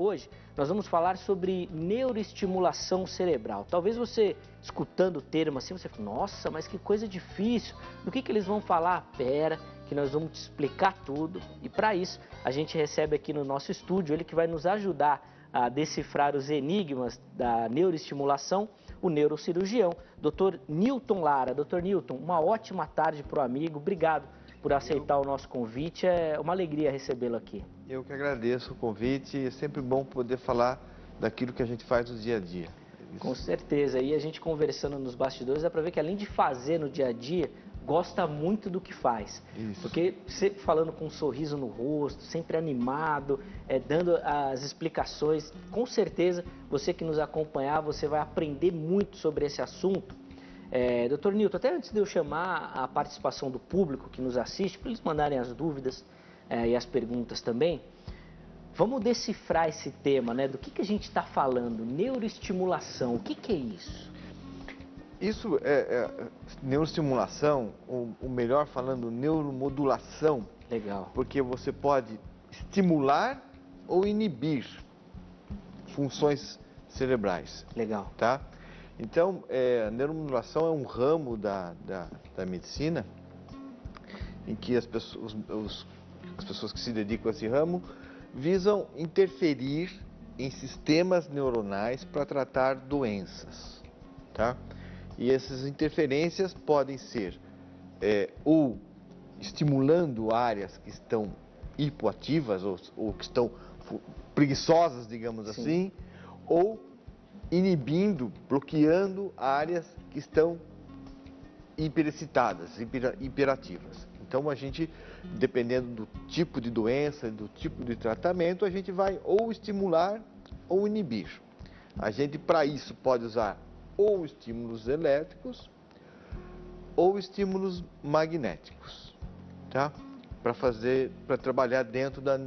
Hoje nós vamos falar sobre neuroestimulação cerebral. Talvez você, escutando o termo assim, você fale, nossa, mas que coisa difícil, do que eles vão falar? Pera, que nós vamos te explicar tudo. E para isso, a gente recebe aqui no nosso estúdio, ele que vai nos ajudar a decifrar os enigmas da neuroestimulação, o neurocirurgião, Dr. Newton Lara. Dr. Newton, uma ótima tarde para o amigo, obrigado por aceitar o nosso convite, é uma alegria recebê-lo aqui. Eu que agradeço o convite, é sempre bom poder falar daquilo que a gente faz no dia a dia. Com certeza, e a gente conversando nos bastidores, dá para ver que além de fazer no dia a dia, gosta muito do que faz. Isso. Porque sempre falando com um sorriso no rosto, sempre animado, dando as explicações, com certeza você que nos acompanhar, você vai aprender muito sobre esse assunto. Dr. Newton, até antes de eu chamar a participação do público que nos assiste, para eles mandarem as dúvidas e as perguntas também, vamos decifrar esse tema, né? Do que a gente está falando? Neuroestimulação, o que é isso? Isso é neuroestimulação, ou melhor falando, neuromodulação. Legal. Porque você pode estimular ou inibir funções cerebrais. Legal. Tá? Então, a neuromodulação é um ramo da medicina em que as pessoas que se dedicam a esse ramo visam interferir em sistemas neuronais para tratar doenças. Tá? E essas interferências podem ser ou estimulando áreas que estão hipoativas ou que estão preguiçosas, digamos Sim. assim, ou inibindo, bloqueando áreas que estão hiperexcitadas, hiperativas. Então a gente, dependendo do tipo de doença, do tipo de tratamento, a gente vai ou estimular ou inibir. A gente, para isso, pode usar ou estímulos elétricos ou estímulos magnéticos, tá? Para trabalhar dentro da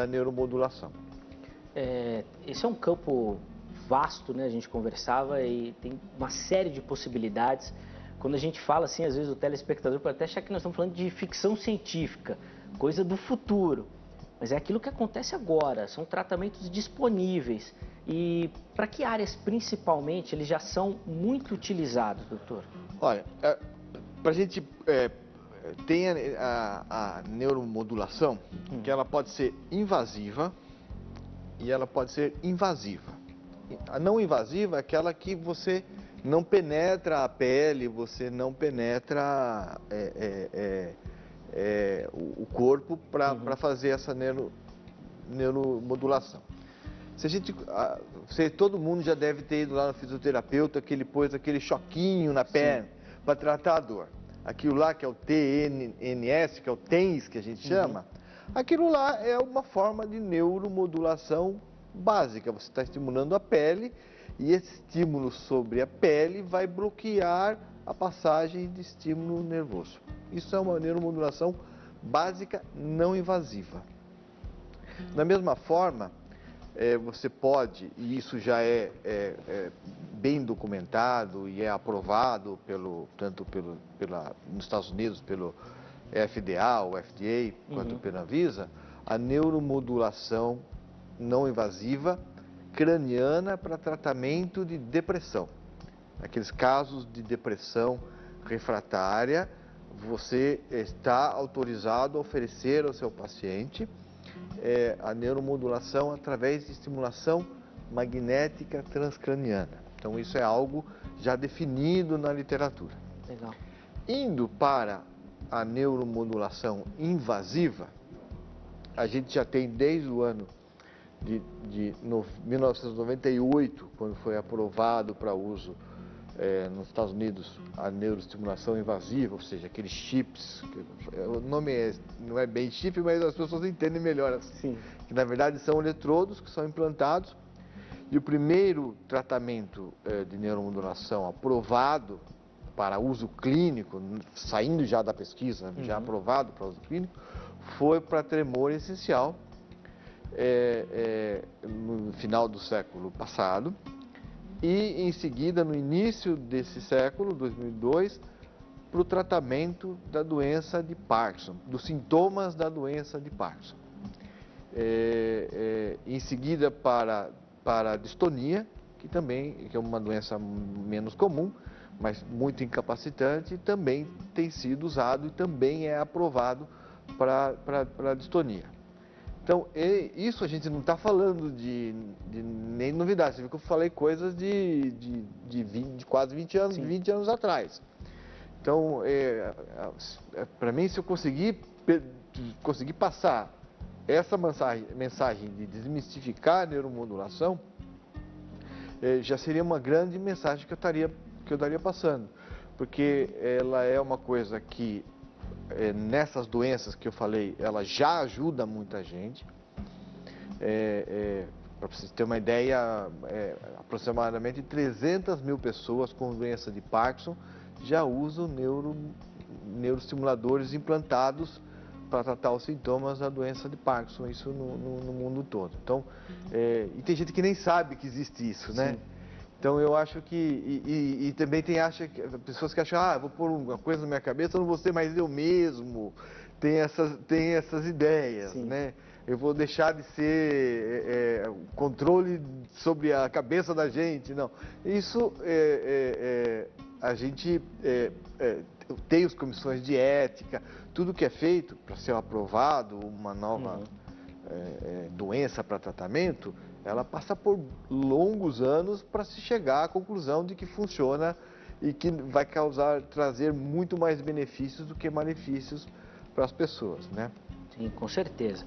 neuromodulação. Esse é um campo vasto, né? A gente conversava e tem uma série de possibilidades. Quando a gente fala assim, às vezes o telespectador pode até achar que nós estamos falando de ficção científica, coisa do futuro. Mas é aquilo que acontece agora, são tratamentos disponíveis. E para que áreas principalmente eles já são muito utilizados, doutor? Olha, para a gente tem a neuromodulação, que ela pode ser invasiva e ela pode ser invasiva. A não invasiva é aquela que você não penetra a pele, você não penetra o corpo para fazer essa neuromodulação. Todo mundo já deve ter ido lá no fisioterapeuta que ele pôs aquele choquinho na perna para tratar a dor. Aquilo lá que é o TNS, que é o TENS que a gente chama, aquilo lá é uma forma de neuromodulação básica. Você está estimulando a pele e esse estímulo sobre a pele vai bloquear a passagem de estímulo nervoso. Isso é uma neuromodulação básica não invasiva. Da mesma forma, você pode, e isso já é bem documentado e é aprovado nos Estados Unidos pelo FDA, o FDA, quanto pela Anvisa, a neuromodulação não invasiva craniana para tratamento de depressão. Naqueles casos de depressão refratária, você está autorizado a oferecer ao seu paciente a neuromodulação através de estimulação magnética transcraniana. Então isso é algo já definido na literatura. Legal. Indo para a neuromodulação invasiva, a gente já tem desde o ano de 1998, quando foi aprovado para uso nos Estados Unidos a neuroestimulação invasiva, ou seja, aqueles chips, o nome não é bem chip, mas as pessoas entendem melhor, Sim. Que na verdade são eletrodos que são implantados, e o primeiro tratamento de neuromodulação aprovado para uso clínico, saindo já da pesquisa, já aprovado para uso clínico, foi para tremor essencial, no final do século passado, e em seguida, no início desse século, 2002, para o tratamento da doença de Parkinson, dos sintomas da doença de Parkinson. em seguida para a distonia, que é uma doença menos comum, mas muito incapacitante, também tem sido usado e também é aprovado para a distonia. Então, isso a gente não está falando de nem novidade. Você viu que eu falei coisas de quase 20 anos, 20 anos atrás. Então, para mim, se eu conseguir passar essa mensagem de desmistificar a neuromodulação, já seria uma grande mensagem que eu estaria passando. Porque ela é uma coisa que, nessas doenças que eu falei, ela já ajuda muita gente. Para vocês terem uma ideia, aproximadamente 300 mil pessoas com doença de Parkinson já usam neuroestimuladores implantados para tratar os sintomas da doença de Parkinson, isso no mundo todo. Então, e tem gente que nem sabe que existe isso, né? Sim. Então eu acho que, e também tem pessoas que acham, vou pôr uma coisa na minha cabeça, eu não vou ser mais eu mesmo, tem essas ideias, sim, né? Eu vou deixar de ser controle sobre a cabeça da gente, não. Isso, a gente tem as comissões de ética, tudo que é feito para ser aprovado uma nova doença para tratamento, ela passa por longos anos para se chegar à conclusão de que funciona e que vai trazer muito mais benefícios do que malefícios para as pessoas, né? Sim, com certeza.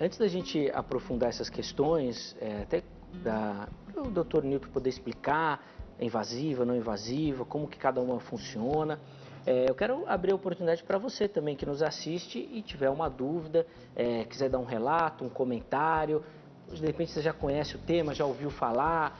Antes da gente aprofundar essas questões, até para o Dr. Newton poder explicar, invasiva, não invasiva, como que cada uma funciona, eu quero abrir a oportunidade para você também que nos assiste e tiver uma dúvida, quiser dar um relato, um comentário, de repente você já conhece o tema, já ouviu falar,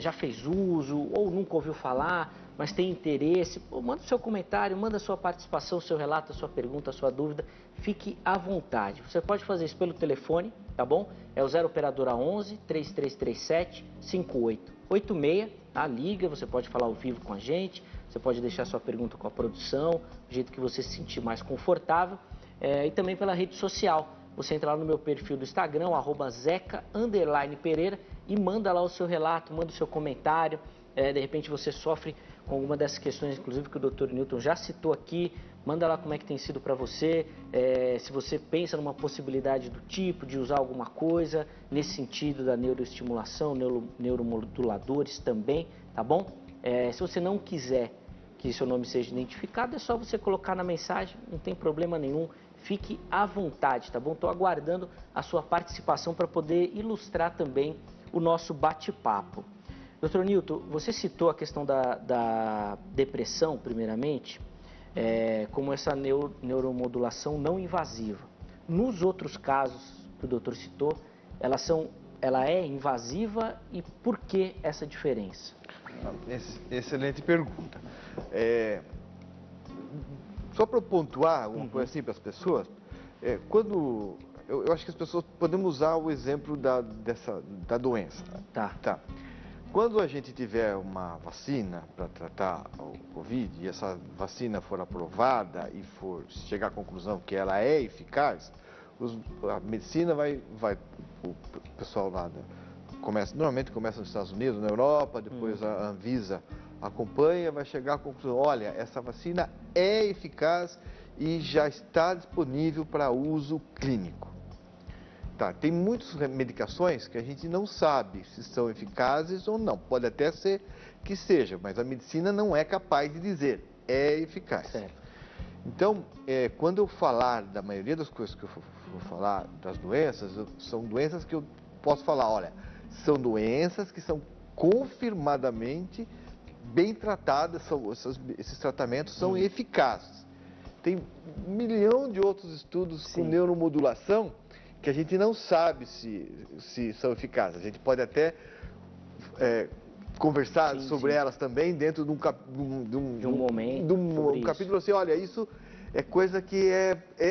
já fez uso ou nunca ouviu falar, mas tem interesse, manda o seu comentário, manda a sua participação, o seu relato, a sua pergunta, a sua dúvida, fique à vontade. Você pode fazer isso pelo telefone, tá bom? É o 0 operadora 11 3337 5886, tá? Liga, você pode falar ao vivo com a gente, você pode deixar sua pergunta com a produção, do jeito que você se sentir mais confortável, e também pela rede social. Você entra lá no meu perfil do Instagram, @zeca_pereira, e manda lá o seu relato, manda o seu comentário. De repente você sofre com alguma dessas questões, inclusive que o Dr. Newton já citou aqui. Manda lá como é que tem sido para você, se você pensa numa possibilidade do tipo, de usar alguma coisa nesse sentido da neuroestimulação, neuromoduladores também, tá bom? Se você não quiser que seu nome seja identificado, é só você colocar na mensagem, não tem problema nenhum. Fique à vontade, tá bom? Estou aguardando a sua participação para poder ilustrar também o nosso bate-papo. Dr. Newton, você citou a questão da depressão, primeiramente, como essa neuromodulação não invasiva. Nos outros casos que o doutor citou, ela é invasiva e por que essa diferença? Excelente pergunta. Só para pontuar uma coisa assim para as pessoas, eu acho que as pessoas podemos usar o exemplo da doença. Tá. Quando a gente tiver uma vacina para tratar o Covid e essa vacina for aprovada e for chegar à conclusão que ela é eficaz, a medicina o pessoal lá normalmente começa nos Estados Unidos, na Europa, depois a Anvisa acompanha, vai chegar à conclusão, olha, essa vacina é eficaz e já está disponível para uso clínico. Tá, tem muitas medicações que a gente não sabe se são eficazes ou não. Pode até ser que seja, mas a medicina não é capaz de dizer, é eficaz. Certo. Então, quando eu falar da maioria das coisas que eu vou falar das doenças, são doenças que eu posso falar, olha, são doenças que são confirmadamente bem tratadas, esses tratamentos são eficazes. Tem 1 milhão de outros estudos com neuromodulação que a gente não sabe se são eficazes. A gente pode até conversar sobre elas também dentro de um capítulo assim, olha, isso é coisa que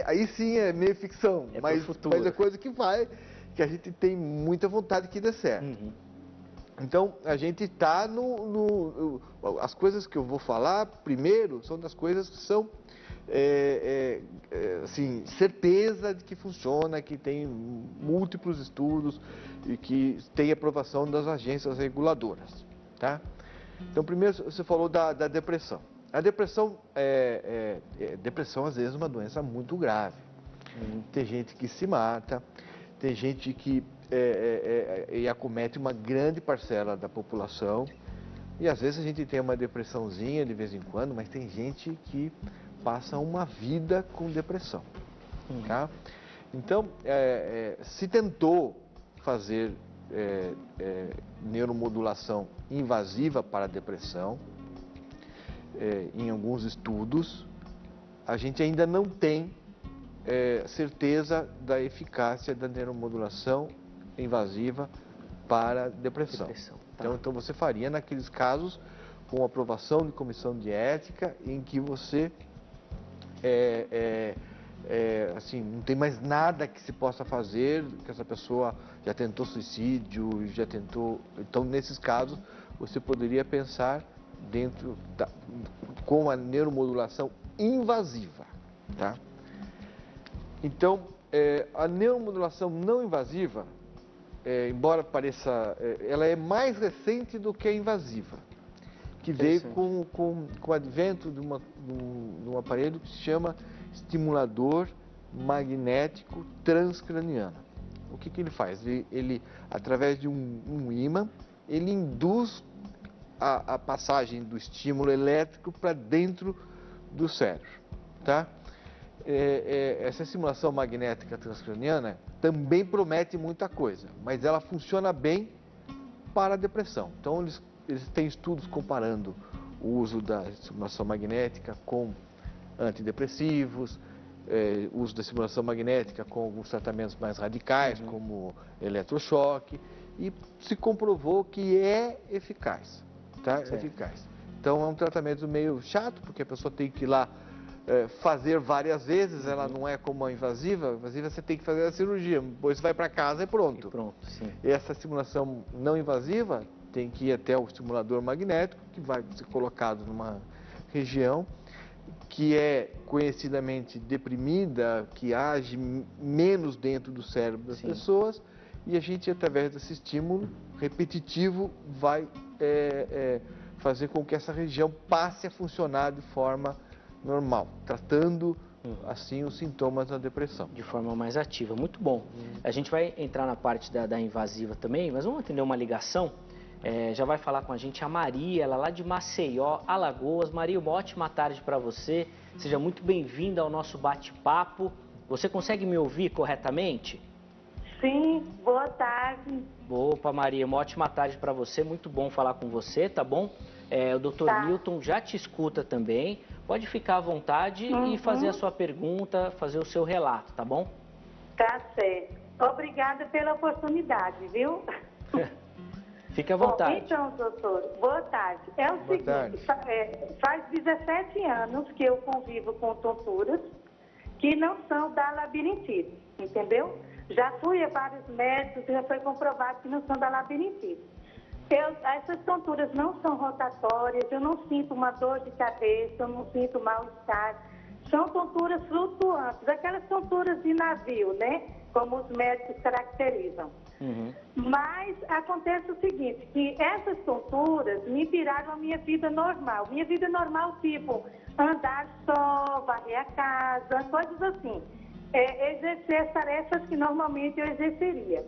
aí sim é meio ficção, mas é coisa que a gente tem muita vontade que dê certo. Então, a gente está as coisas que eu vou falar primeiro são das coisas que são assim, certeza de que funciona, que tem múltiplos estudos e que tem aprovação das agências reguladoras, tá? Então, primeiro você falou da depressão. A depressão, depressão às vezes é uma doença muito grave. Tem gente que se mata, tem gente que acomete uma grande parcela da população. E às vezes a gente tem uma depressãozinha de vez em quando, mas tem gente que passa uma vida com depressão, tá? Então, se tentou fazer neuromodulação invasiva para a depressão, em alguns estudos, a gente ainda não tem certeza da eficácia da neuromodulação invasiva para depressão. Tá. Então você faria naqueles casos com aprovação de comissão de ética em que você assim, não tem mais nada que se possa fazer, que essa pessoa já tentou suicídio, já tentou... Então, nesses casos, você poderia pensar com a neuromodulação invasiva, tá? Então, a neuromodulação não invasiva, embora pareça... ela é mais recente do que a invasiva, que veio com o advento de um aparelho que se chama estimulador magnético transcraniano. O que ele faz? Ele através de um ímã, ele induz a passagem do estímulo elétrico para dentro do cérebro, tá? Essa estimulação magnética transcraniana também promete muita coisa, mas ela funciona bem para a depressão. Então, eles têm estudos comparando o uso da estimulação magnética com antidepressivos, o uso da estimulação magnética com alguns tratamentos mais radicais, como eletrochoque, e se comprovou que é eficaz, tá? É eficaz. Então, é um tratamento meio chato, porque a pessoa tem que ir lá fazer várias vezes, ela não é como a invasiva. A invasiva você tem que fazer a cirurgia, depois você vai para casa e pronto. E essa estimulação não invasiva tem que ir até o estimulador magnético, que vai ser colocado numa região que é conhecidamente deprimida, que age menos dentro do cérebro das pessoas, e a gente, através desse estímulo repetitivo, vai fazer com que essa região passe a funcionar de forma normal, tratando assim os sintomas da depressão. De forma mais ativa, muito bom. A gente vai entrar na parte da invasiva também, mas vamos atender uma ligação. Já vai falar com a gente a Maria, ela lá de Maceió, Alagoas. Maria, uma ótima tarde para você. Seja muito bem-vinda ao nosso bate-papo. Você consegue me ouvir corretamente? Sim, boa tarde. Opa, Maria, uma ótima tarde para você. Muito bom falar com você, tá bom? O Dr. Milton já te escuta também. Pode ficar à vontade e fazer a sua pergunta, fazer o seu relato, tá bom? Tá certo. Obrigada pela oportunidade, viu? Fique à vontade. Bom, então, doutor, boa tarde. É o seguinte, faz 17 anos que eu convivo com tonturas que não são da labirintite, entendeu? Já fui a vários médicos e já foi comprovado que não são da labirintite. Essas tonturas não são rotatórias, eu não sinto uma dor de cabeça, eu não sinto mal-estar. São tonturas flutuantes, aquelas tonturas de navio, né? Como os médicos caracterizam. Mas acontece o seguinte, que essas tonturas me tiraram a minha vida normal. Minha vida normal, tipo, andar só, varrer a casa, coisas assim. Exercer as tarefas que normalmente eu exerceria.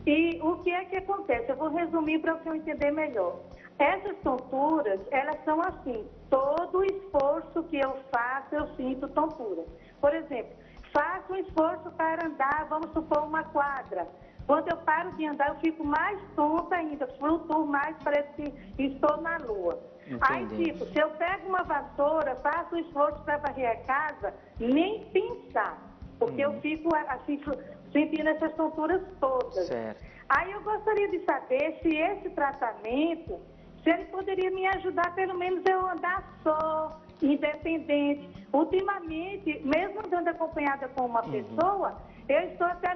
E o que é que acontece? Eu vou resumir para você entender melhor. Essas tonturas, elas são assim, todo esforço que eu faço, eu sinto tontura. Por exemplo, faço um esforço para andar, vamos supor, uma quadra. Quando eu paro de andar, eu fico mais tonta ainda, flutuo mais, parece que estou na lua. Aí, tipo, se eu pego uma vassoura, faço um esforço para varrer a casa, nem pensar, porque eu fico assim, sentindo essas tonturas todas. Certo. Aí eu gostaria de saber se esse tratamento, se ele poderia me ajudar, pelo menos eu andar só, independente. Ultimamente, mesmo andando acompanhada com uma pessoa, eu estou até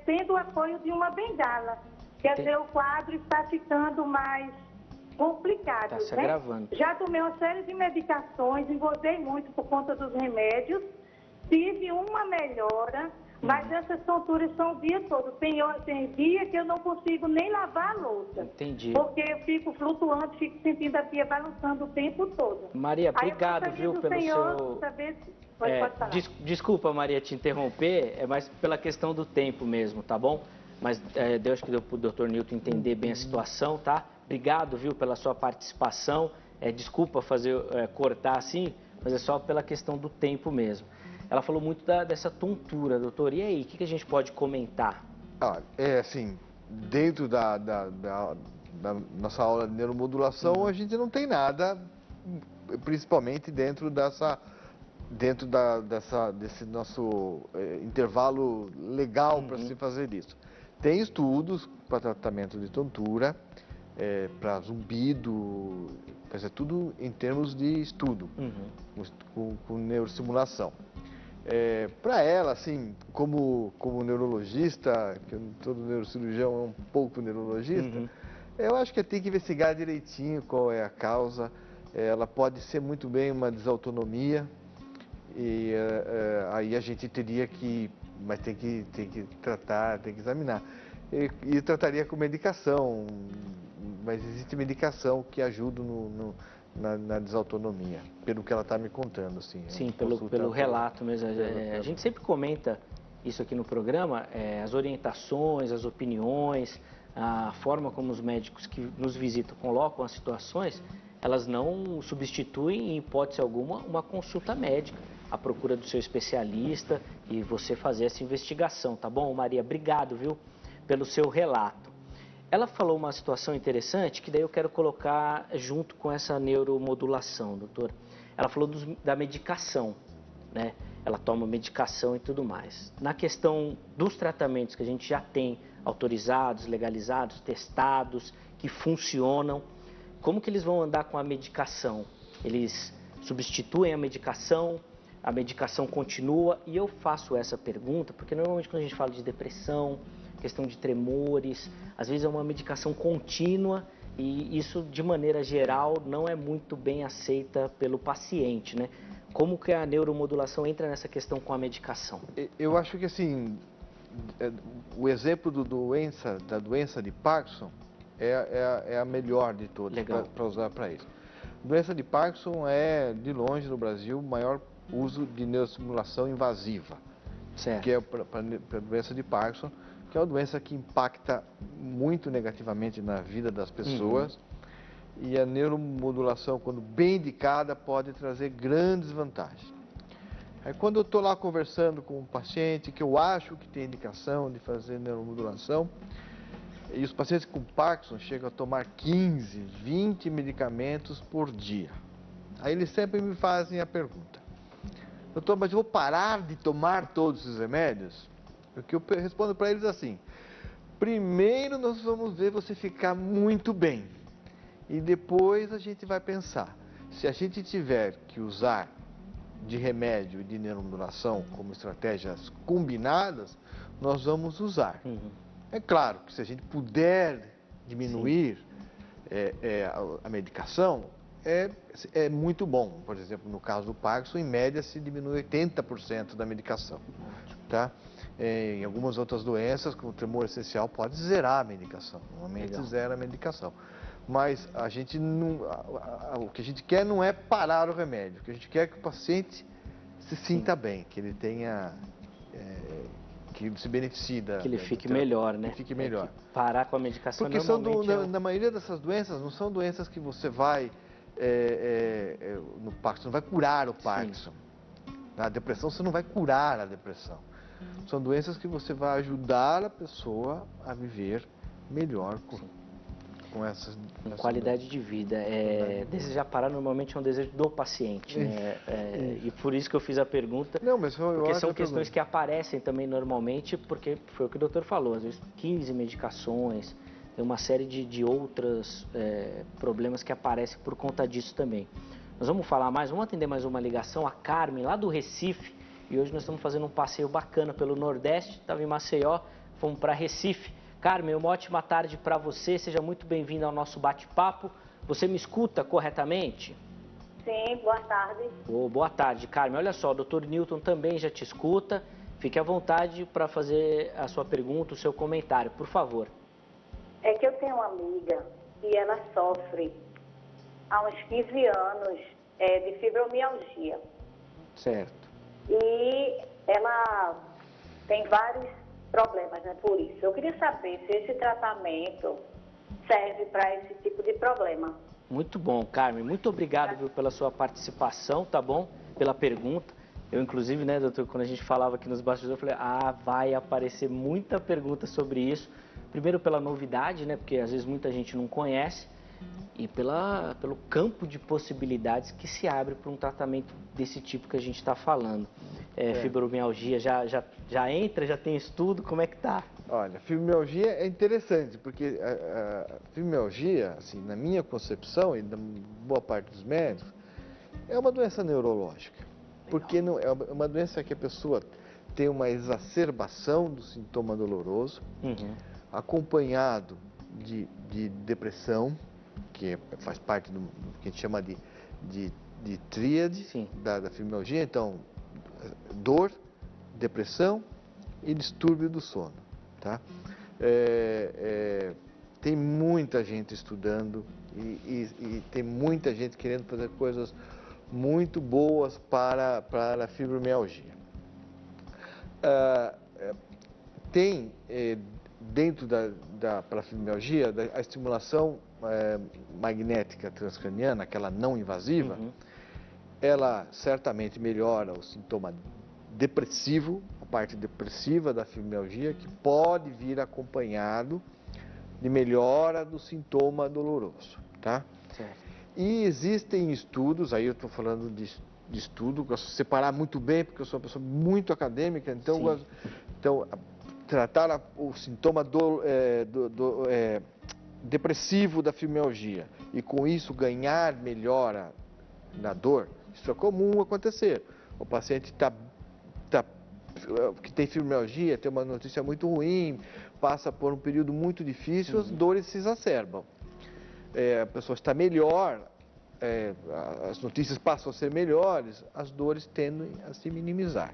tendo o apoio de uma bengala. Quer dizer, o quadro está ficando mais complicado. Está se agravando. Já tomei uma série de medicações, engordei muito por conta dos remédios tive uma melhora, mas essas tonturas são o dia todo. Tem dia que eu não consigo nem lavar a louça. Entendi. Porque eu fico flutuando, fico sentindo a pia balançando o tempo todo. Maria, obrigado, viu, pelo seu... Pode falar. Desculpa, Maria, te interromper, é mais pela questão do tempo mesmo, tá bom? Mas Deus que deu para o Dr. Newton entender bem a situação, tá? Obrigado, viu, pela sua participação. Desculpa cortar assim, mas é só pela questão do tempo mesmo. Ela falou muito dessa tontura, doutor. E aí, o que a gente pode comentar? Assim, dentro da nossa aula de neuromodulação, a gente não tem nada, principalmente dentro desse nosso intervalo legal para se fazer isso. Tem estudos para tratamento de tontura, para zumbido, mas é tudo em termos de estudo, com neuroestimulação. Para ela, assim, como neurologista, que todo neurocirurgião é um pouco neurologista, eu acho que tem que investigar direitinho qual é a causa. Ela pode ser muito bem uma desautonomia, e aí a gente teria que, mas tem que tratar, tem que examinar. E trataria com medicação, mas existe medicação que ajuda na desautonomia, pelo que ela está me contando, assim. Sim, pelo relato mesmo. A gente sempre comenta isso aqui no programa, as orientações, as opiniões, a forma como os médicos que nos visitam colocam as situações, elas não substituem, em hipótese alguma, uma consulta médica, a procura do seu especialista e você fazer essa investigação, tá bom, Maria? Obrigado, viu, pelo seu relato. Ela falou uma situação interessante que daí eu quero colocar junto com essa neuromodulação, doutor. Ela falou da medicação, né? Ela toma medicação e tudo mais. Na questão dos tratamentos que a gente já tem autorizados, legalizados, testados, que funcionam, como que eles vão andar com a medicação? Eles substituem a medicação continua? E eu faço essa pergunta porque normalmente quando a gente fala de depressão, questão de tremores, às vezes é uma medicação contínua e isso, de maneira geral, não é muito bem aceita pelo paciente, né? Como que a neuromodulação entra nessa questão com a medicação? Eu acho que, assim, o exemplo da doença de Parkinson é a melhor de todas para usar para isso. A doença de Parkinson é, de longe, no Brasil, o maior uso de neuroestimulação invasiva, certo, que é para a doença de Parkinson, que é uma doença que impacta muito negativamente na vida das pessoas, e a neuromodulação, quando bem indicada, pode trazer grandes vantagens. Aí, quando eu estou lá conversando com um paciente que eu acho que tem indicação de fazer neuromodulação, e os pacientes com Parkinson chegam a tomar 15, 20 medicamentos por dia. Aí eles sempre me fazem a pergunta: doutor, mas eu vou parar de tomar todos esses remédios? O que eu respondo para eles assim: primeiro nós vamos ver você ficar muito bem. E depois a gente vai pensar. Se a gente tiver que usar de remédio e de neuromodulação como estratégias combinadas, nós vamos usar. É claro que se a gente puder diminuir a medicação, é muito bom. Por exemplo, no caso do Parkinson, em média se diminui 80% da medicação. Tá? Em algumas outras doenças, como o tremor essencial, pode zerar a medicação. Normalmente zera a medicação. Mas a gente não, o que a gente quer não é parar o remédio. O que a gente quer é que o paciente se sinta bem, que ele tenha, que ele se beneficie que ele fique melhor, né? Que fique melhor. Parar com a medicação. Porque na maioria dessas doenças não são doenças que você vai no Parkinson, não vai curar o Parkinson. Na depressão você não vai curar a depressão. São doenças que você vai ajudar a pessoa a viver melhor com essas qualidade de vida. Desejar parar normalmente é um desejo do paciente, né? E por isso que eu fiz a pergunta. Não, mas porque são questões que aparecem também normalmente, porque foi o que o doutor falou, às vezes 15 medicações, tem uma série de outros problemas que aparecem por conta disso também. Nós vamos falar mais, vamos atender mais uma ligação, a Carmen, lá do Recife, e hoje nós estamos fazendo um passeio bacana pelo Nordeste, estava em Maceió, fomos para Recife. Carmen, uma ótima tarde para você, seja muito bem-vinda ao nosso bate-papo. Você me escuta corretamente? sim, boa tarde. Boa tarde, Carmen. Olha só, o Dr. Newton também já te escuta. Fique à vontade para fazer a sua pergunta, o seu comentário, por favor. É que eu tenho uma amiga e ela sofre há uns 15 anos de fibromialgia. Certo. E ela tem vários problemas, né, por isso. Eu queria saber se esse tratamento serve para esse tipo de problema. Muito bom, Carmen. Muito obrigado, viu, pela sua participação, tá bom? Pela pergunta. Eu, inclusive, né, doutor, quando a gente falava aqui nos bastidores, eu falei, vai aparecer muita pergunta sobre isso. Primeiro pela novidade, né, porque às vezes muita gente não conhece, e pelo campo de possibilidades que se abre para um tratamento desse tipo que a gente está falando. Fibromialgia já entra, já tem estudo, como é que tá? Olha, fibromialgia é interessante, porque a fibromialgia, assim, na minha concepção e da boa parte dos médicos, é uma doença neurológica. Porque não, é uma doença que a pessoa tem uma exacerbação do sintoma doloroso, acompanhado de depressão, que faz parte do que a gente chama de tríade da fibromialgia. Então, dor, depressão e distúrbio do sono. Tá? Tem muita gente estudando e tem muita gente querendo fazer coisas muito boas para a fibromialgia. Tem dentro para a fibromialgia a estimulação magnética transcraniana, aquela não invasiva, ela certamente melhora o sintoma depressivo, a parte depressiva da fibromialgia, que pode vir acompanhado de melhora do sintoma doloroso, tá? Certo. E existem estudos, aí eu estou falando de estudo, gosto de separar muito bem, porque eu sou uma pessoa muito acadêmica, então tratar o sintoma depressivo da fibromialgia e com isso ganhar melhora na dor, isso é comum acontecer. O paciente que tem fibromialgia, tem uma notícia muito ruim, passa por um período muito difícil, as dores se exacerbam. A pessoa está melhor, as notícias passam a ser melhores, as dores tendem a se minimizar.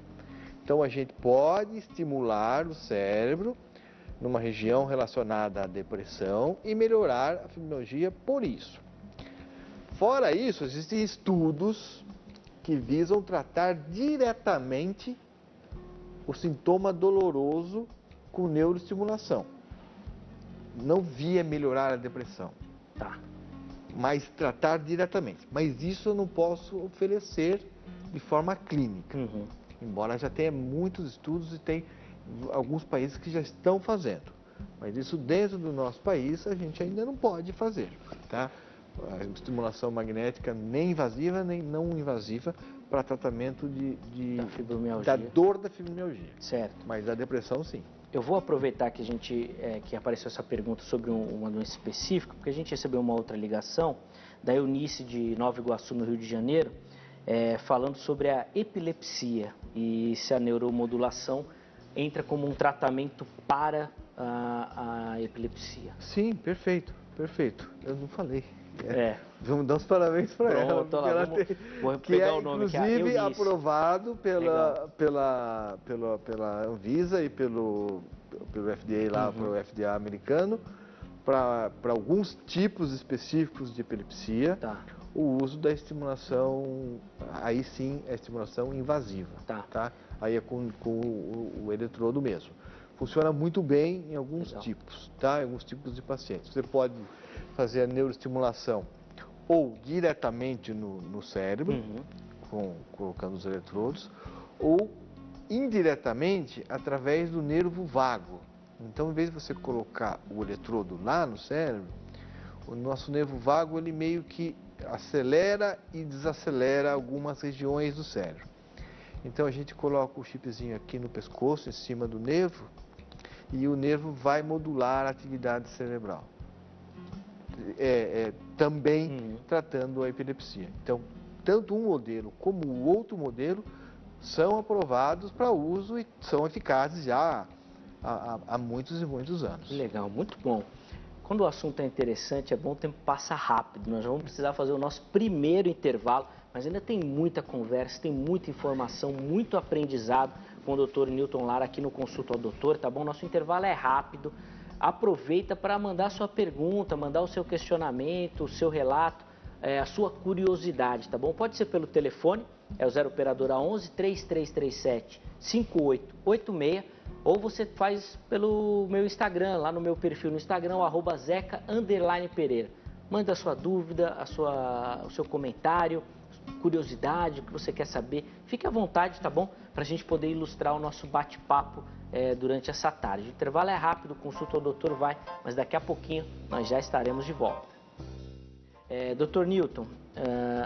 Então a gente pode estimular o cérebro numa região relacionada à depressão e melhorar a fibromialgia por isso. Fora isso, existem estudos que visam tratar diretamente o sintoma doloroso com neuroestimulação. Não via melhorar a depressão, mas tratar diretamente. Mas isso eu não posso oferecer de forma clínica, embora já tenha muitos estudos e tem alguns países que já estão fazendo. Mas isso dentro do nosso país a gente ainda não pode fazer, tá? A estimulação magnética nem invasiva nem não invasiva para tratamento da dor da fibromialgia. Certo. Mas da depressão, sim. Eu vou aproveitar que que apareceu essa pergunta sobre uma doença específica, porque a gente recebeu uma outra ligação da Eunice de Nova Iguaçu, no Rio de Janeiro, falando sobre a epilepsia e se a neuromodulação entra como um tratamento para a epilepsia. Sim, perfeito. Eu não falei. Vamos dar os parabéns para ela, lá, ela vou pegar o nome, inclusive que é aprovado pela Anvisa e pelo FDA lá, pelo FDA americano, para alguns tipos específicos de epilepsia, o uso da estimulação, aí sim é estimulação invasiva, tá? Aí é com o eletrodo mesmo. Funciona muito bem em alguns tipos, tá? Em alguns tipos de pacientes. Você pode fazer a neuroestimulação ou diretamente no cérebro, colocando os eletrodos, ou indiretamente através do nervo vago. Então, em vez de você colocar o eletrodo lá no cérebro, o nosso nervo vago ele meio que acelera e desacelera algumas regiões do cérebro. Então a gente coloca o chipzinho aqui no pescoço, em cima do nervo, e o nervo vai modular a atividade cerebral. Também tratando a epilepsia. Então, tanto um modelo como o outro modelo são aprovados para uso e são eficazes já há muitos e muitos anos. Legal, muito bom. Quando o assunto é interessante, é bom, o tempo passa rápido. Nós vamos precisar fazer o nosso primeiro intervalo mas ainda tem muita conversa, tem muita informação, muito aprendizado com o Dr. Newton Lara aqui no Consulta ao Doutor, tá bom? Nosso intervalo é rápido. Aproveita para mandar sua pergunta, mandar o seu questionamento, o seu relato, a sua curiosidade, tá bom? Pode ser pelo telefone, é o 0 operadora 11 3337 5886, ou você faz pelo meu Instagram, lá no meu perfil no Instagram, o @zeca_pereira. Manda a sua dúvida, o seu comentário, curiosidade, o que você quer saber. Fique à vontade, tá bom? Para a gente poder ilustrar o nosso bate-papo durante essa tarde. O intervalo é rápido, Consulta ao Doutor vai, mas daqui a pouquinho nós já estaremos de volta. Dr. Newton,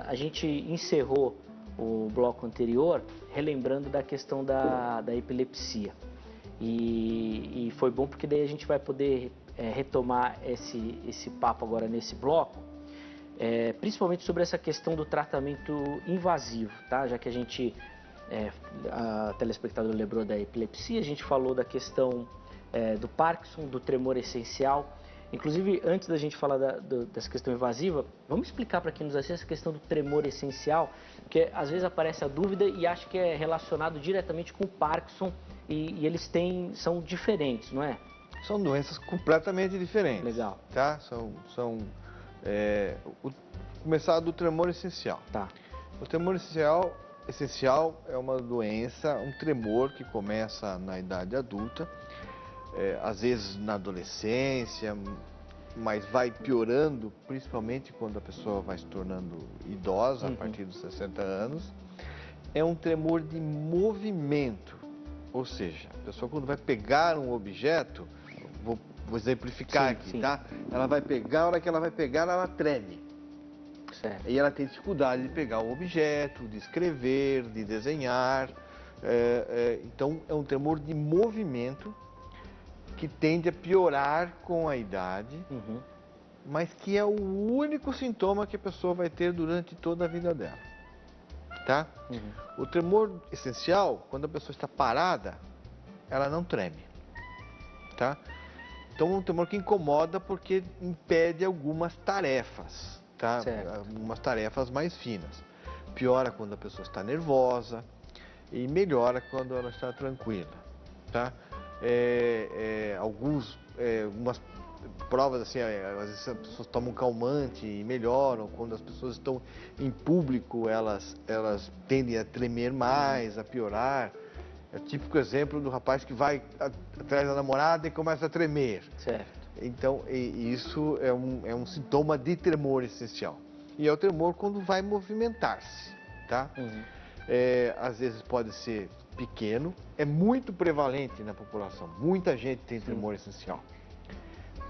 a gente encerrou o bloco anterior relembrando da questão da epilepsia. E foi bom porque daí a gente vai poder retomar esse papo agora nesse bloco, principalmente sobre essa questão do tratamento invasivo, tá? Já que a telespectador lembrou da epilepsia, a gente falou da questão do Parkinson, do tremor essencial. Inclusive, antes da gente falar dessa questão invasiva, vamos explicar para quem nos assiste essa questão do tremor essencial, porque às vezes aparece a dúvida e acha que é relacionado diretamente com o Parkinson e eles são diferentes, não é? São doenças completamente diferentes. Legal. Tá? Começar do tremor essencial. Tá. O tremor essencial é uma doença, um tremor que começa na idade adulta, às vezes na adolescência, mas vai piorando, principalmente quando a pessoa vai se tornando idosa, a partir dos 60 anos. É um tremor de movimento, ou seja, a pessoa quando vai pegar um objeto, vou exemplificar aqui, sim. Tá? Ela vai pegar, a hora que ela vai pegar, ela treme. Certo. E ela tem dificuldade de pegar o objeto, de escrever, de desenhar. Então, é um tremor de movimento que tende a piorar com a idade, mas que é o único sintoma que a pessoa vai ter durante toda a vida dela. Tá? O tremor essencial, quando a pessoa está parada, ela não treme. Tá? Então, é um tremor que incomoda porque impede algumas tarefas, tá? Algumas tarefas mais finas. Piora quando a pessoa está nervosa e melhora quando ela está tranquila, tá? Algumas provas assim, às vezes as pessoas tomam calmante e melhoram. Quando as pessoas estão em público, elas tendem a tremer mais, a piorar. É o típico exemplo do rapaz que vai atrás da namorada e começa a tremer. Certo. Então, isso é um sintoma de tremor essencial. E é o tremor quando vai movimentar-se, tá? Às vezes pode ser pequeno, é muito prevalente na população. Muita gente tem tremor essencial.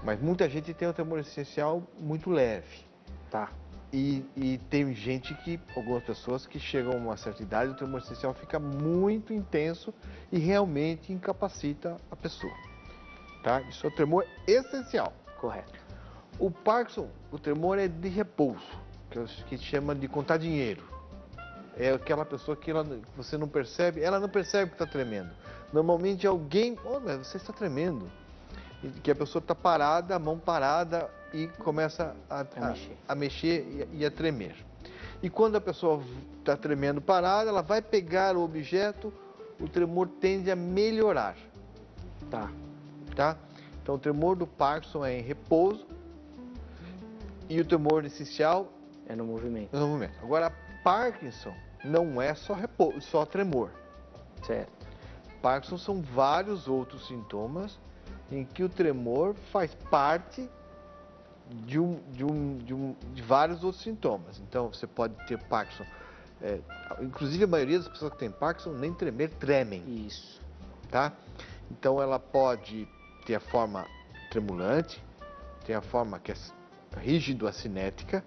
Mas muita gente tem um tremor essencial muito leve. Tá. E tem gente algumas pessoas que chegam a uma certa idade, o tremor essencial fica muito intenso e realmente incapacita a pessoa. Tá? Isso é o tremor essencial. Correto. O Parkinson, o tremor é de repouso, que a gente chama de contar dinheiro. É aquela pessoa que você não percebe, ela não percebe que está tremendo. Normalmente alguém, mas você está tremendo. E que a pessoa está parada, a mão parada e começa a mexer e a tremer. E quando a pessoa está tremendo parada, ela vai pegar o objeto, o tremor tende a melhorar. Tá? Então o tremor do Parkinson é em repouso e o tremor essencial é no movimento. Agora, Parkinson não é só tremor. Certo. Parkinson são vários outros sintomas em que o tremor faz parte de vários outros sintomas. Então, você pode ter Parkinson. Inclusive, a maioria das pessoas que têm Parkinson nem tremer, tremem. Isso. Tá? Então, ela pode ter a forma tremulante, tem a forma que é rígido-acinética,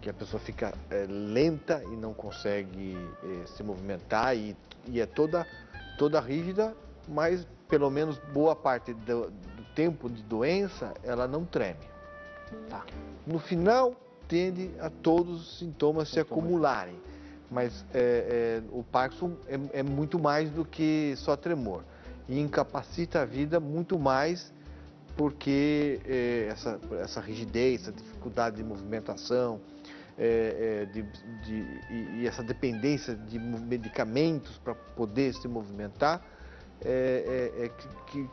que a pessoa fica lenta e não consegue se movimentar e é toda rígida, mas pelo menos boa parte do tempo de doença ela não treme. Tá. No final tende a todos os sintomas se acumularem, mas o Parkinson é muito mais do que só tremor e incapacita a vida muito mais porque essa rigidez, essa dificuldade de movimentação, e essa dependência de medicamentos para poder se movimentar,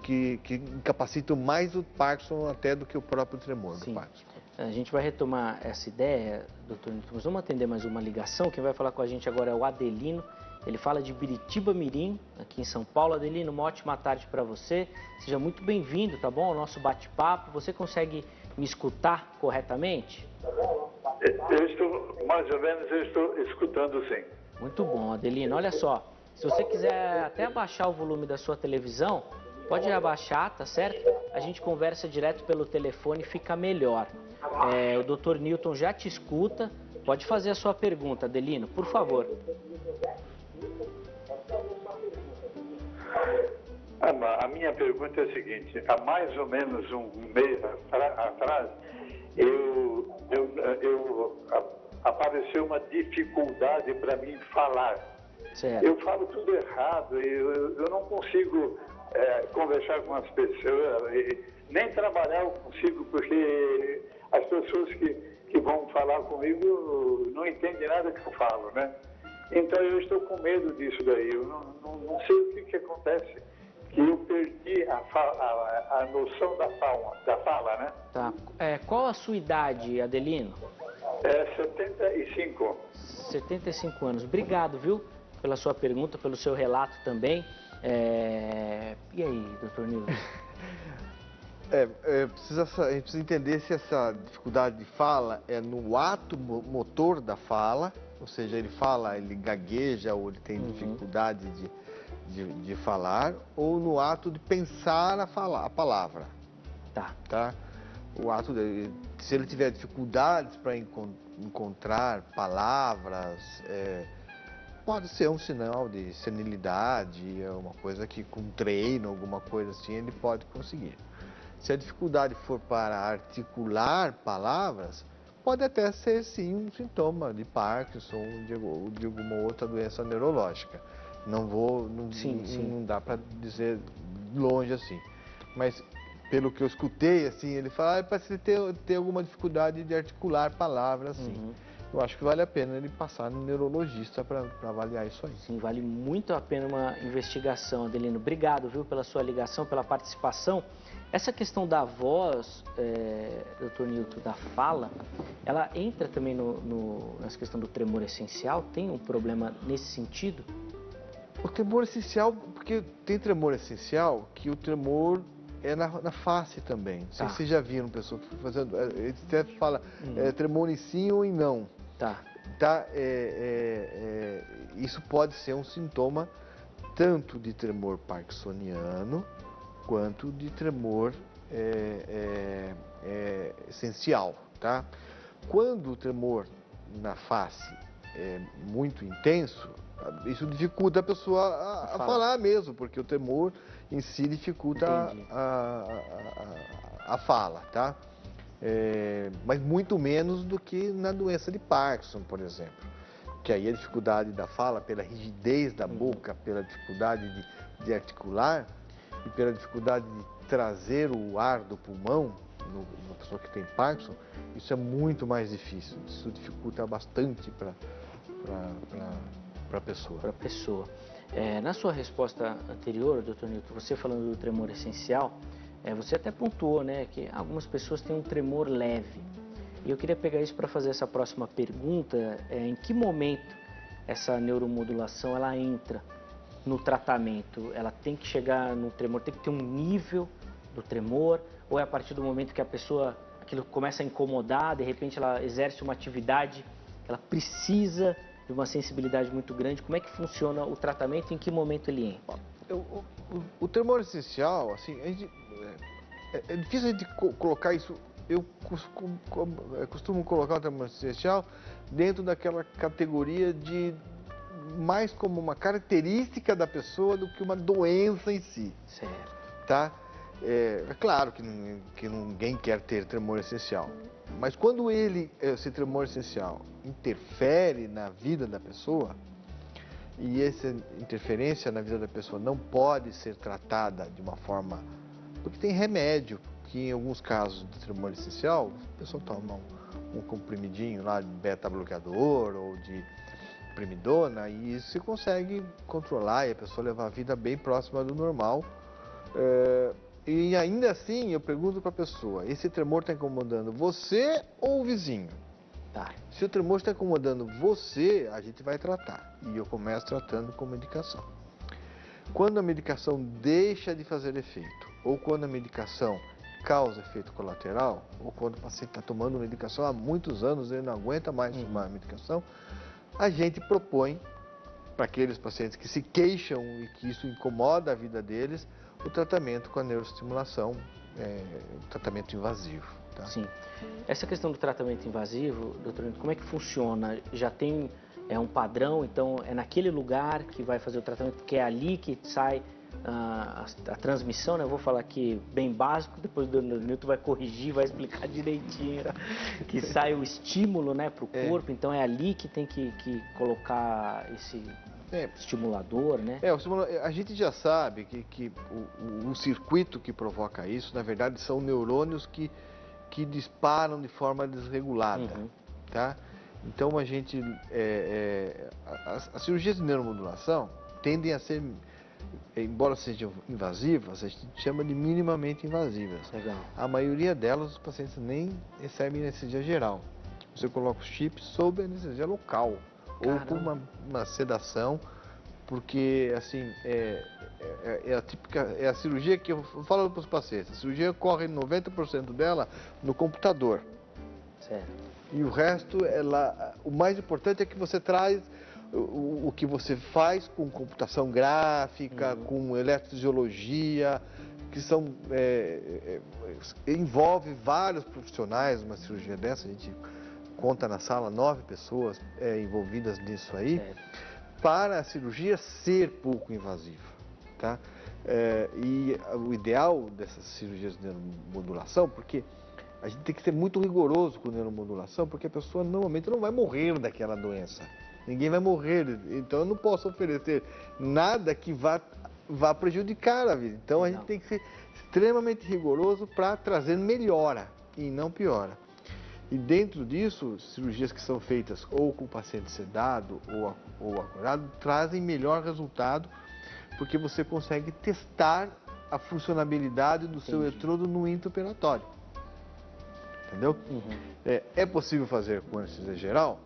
que incapacitam mais o Parkinson até do que o próprio tremor do Parkinson. A gente vai retomar essa ideia, doutor Nilton, mas vamos atender mais uma ligação. Quem vai falar com a gente agora é o Adelino. Ele fala de Biritiba Mirim, aqui em São Paulo. Adelino, uma ótima tarde para você. Seja muito bem-vindo, tá bom? Ao nosso bate-papo. Você consegue me escutar corretamente? Eu estou, mais ou menos, eu estou escutando sim. Muito bom, Adelino. Olha só, se você quiser até abaixar o volume da sua televisão, pode abaixar, tá certo? A gente conversa direto pelo telefone, fica melhor. O doutor Nilton já te escuta. Pode fazer a sua pergunta, Adelino, por favor. A minha pergunta é a seguinte: há mais ou menos um mês atrás, apareceu uma dificuldade para mim falar. Certo. Eu falo tudo errado, eu não consigo conversar com as pessoas, nem trabalhar eu consigo, porque as pessoas que vão falar comigo não entendem nada que eu falo, né? Então eu estou com medo disso daí, eu não sei o que acontece, que eu perdi a noção da fala, né? Tá. Qual a sua idade, Adelino? 75. 75 anos. Obrigado, viu, pela sua pergunta, pelo seu relato também. E aí, doutor Nilton? A gente precisa entender se essa dificuldade de fala é no ato motor da fala, ou seja, ele fala, ele gagueja ou ele tem dificuldade de falar, ou no ato de pensar a palavra. Tá? O ato se ele tiver dificuldades para encontrar palavras, pode ser um sinal de senilidade, é uma coisa que com treino, alguma coisa assim, ele pode conseguir. Se a dificuldade for para articular palavras, pode até ser sim um sintoma de Parkinson ou de alguma outra doença neurológica. Não dá para dizer longe assim. Mas pelo que eu escutei, assim, ele fala, parece ter alguma dificuldade de articular palavras, assim. Eu acho que vale a pena ele passar no neurologista para avaliar isso aí. Sim, vale muito a pena uma investigação, Adelino. Obrigado, viu, pela sua ligação, pela participação. Essa questão da voz, doutor Nilton, da fala, ela entra também nessa questão do tremor essencial? Tem um problema nesse sentido? O tremor essencial, porque tem tremor essencial que o tremor é na face também. Não sei se vocês já viram pessoas fazendo, ele até fala tremor em sim ou em não. Isso pode ser um sintoma tanto de tremor parkinsoniano quanto de tremor essencial, tá? Quando o tremor na face é muito intenso, isso dificulta a pessoa a falar mesmo, porque o tremor em si dificulta a fala, tá? Mas muito menos do que na doença de Parkinson, por exemplo, que aí a dificuldade da fala, pela rigidez da boca, pela dificuldade de articular e pela dificuldade de trazer o ar do pulmão, numa pessoa que tem Parkinson, isso é muito mais difícil, isso dificulta bastante para a pessoa. Na sua resposta anterior, doutor Nilton, você falando do tremor essencial, você até pontuou, né, que algumas pessoas têm um tremor leve. E eu queria pegar isso para fazer essa próxima pergunta. Em que momento essa neuromodulação ela entra no tratamento? Ela tem que chegar no tremor, tem que ter um nível do tremor? Ou é a partir do momento que a pessoa, aquilo começa a incomodar, de repente ela exerce uma atividade, ela precisa de uma sensibilidade muito grande? Como é que funciona o tratamento e em que momento ele entra? O tremor essencial, assim, é difícil a gente colocar isso. Eu costumo colocar o tremor essencial dentro daquela categoria de mais como uma característica da pessoa do que uma doença em si. Certo. Tá? É claro que ninguém quer ter tremor essencial, mas quando esse tremor essencial interfere na vida da pessoa, e essa interferência na vida da pessoa não pode ser tratada de uma forma... Porque tem remédio, que em alguns casos de tremor essencial, a pessoa toma um comprimidinho lá de beta-bloqueador ou de primidona, e isso você consegue controlar e a pessoa levar a vida bem próxima do normal. E ainda assim, eu pergunto para a pessoa, esse tremor está incomodando você ou o vizinho? Tá. Se o tremor está incomodando você, a gente vai tratar. E eu começo tratando com medicação. Quando a medicação deixa de fazer efeito, ou quando a medicação causa efeito colateral, ou quando o paciente está tomando medicação há muitos anos, ele não aguenta mais tomar a medicação, a gente propõe para aqueles pacientes que se queixam e que isso incomoda a vida deles, o tratamento com a neuroestimulação, tratamento invasivo. Tá? Sim. Essa questão do tratamento invasivo, doutor, como é que funciona? Já tem um padrão, então é naquele lugar que vai fazer o tratamento, porque é ali que sai a transmissão, né? Eu vou falar aqui bem básico, depois o Nilton vai corrigir, vai explicar direitinho, que sai o estímulo, né, para o corpo, então é ali que tem que colocar esse estimulador, né? A gente já sabe que o circuito que provoca isso, na verdade, são neurônios que disparam de forma desregulada, tá? Então a gente, as cirurgias de neuromodulação tendem a ser, embora sejam invasivas, a gente chama de minimamente invasivas. Legal. A maioria delas os pacientes nem recebem anestesia geral. Você coloca os chips sob anestesia local. Ou com uma sedação, porque assim, é a cirurgia que eu falo para os pacientes, a cirurgia corre 90% dela no computador. Certo. E o resto, o mais importante é que você traz o que você faz com computação gráfica, com eletrofisiologia, que envolve vários profissionais uma cirurgia dessa, a gente conta na sala 9 pessoas envolvidas nisso aí, para a cirurgia ser pouco invasiva, tá? E o ideal dessas cirurgias de neuromodulação, porque a gente tem que ser muito rigoroso com a neuromodulação, porque a pessoa normalmente não vai morrer daquela doença. Ninguém vai morrer, então eu não posso oferecer nada que vá prejudicar a vida. Então a gente tem que ser extremamente rigoroso para trazer melhora e não piora. E dentro disso, cirurgias que são feitas ou com o paciente sedado ou acordado trazem melhor resultado, porque você consegue testar a funcionabilidade do seu eletrodo no intraoperatório. Entendeu? É possível fazer com anestesia geral?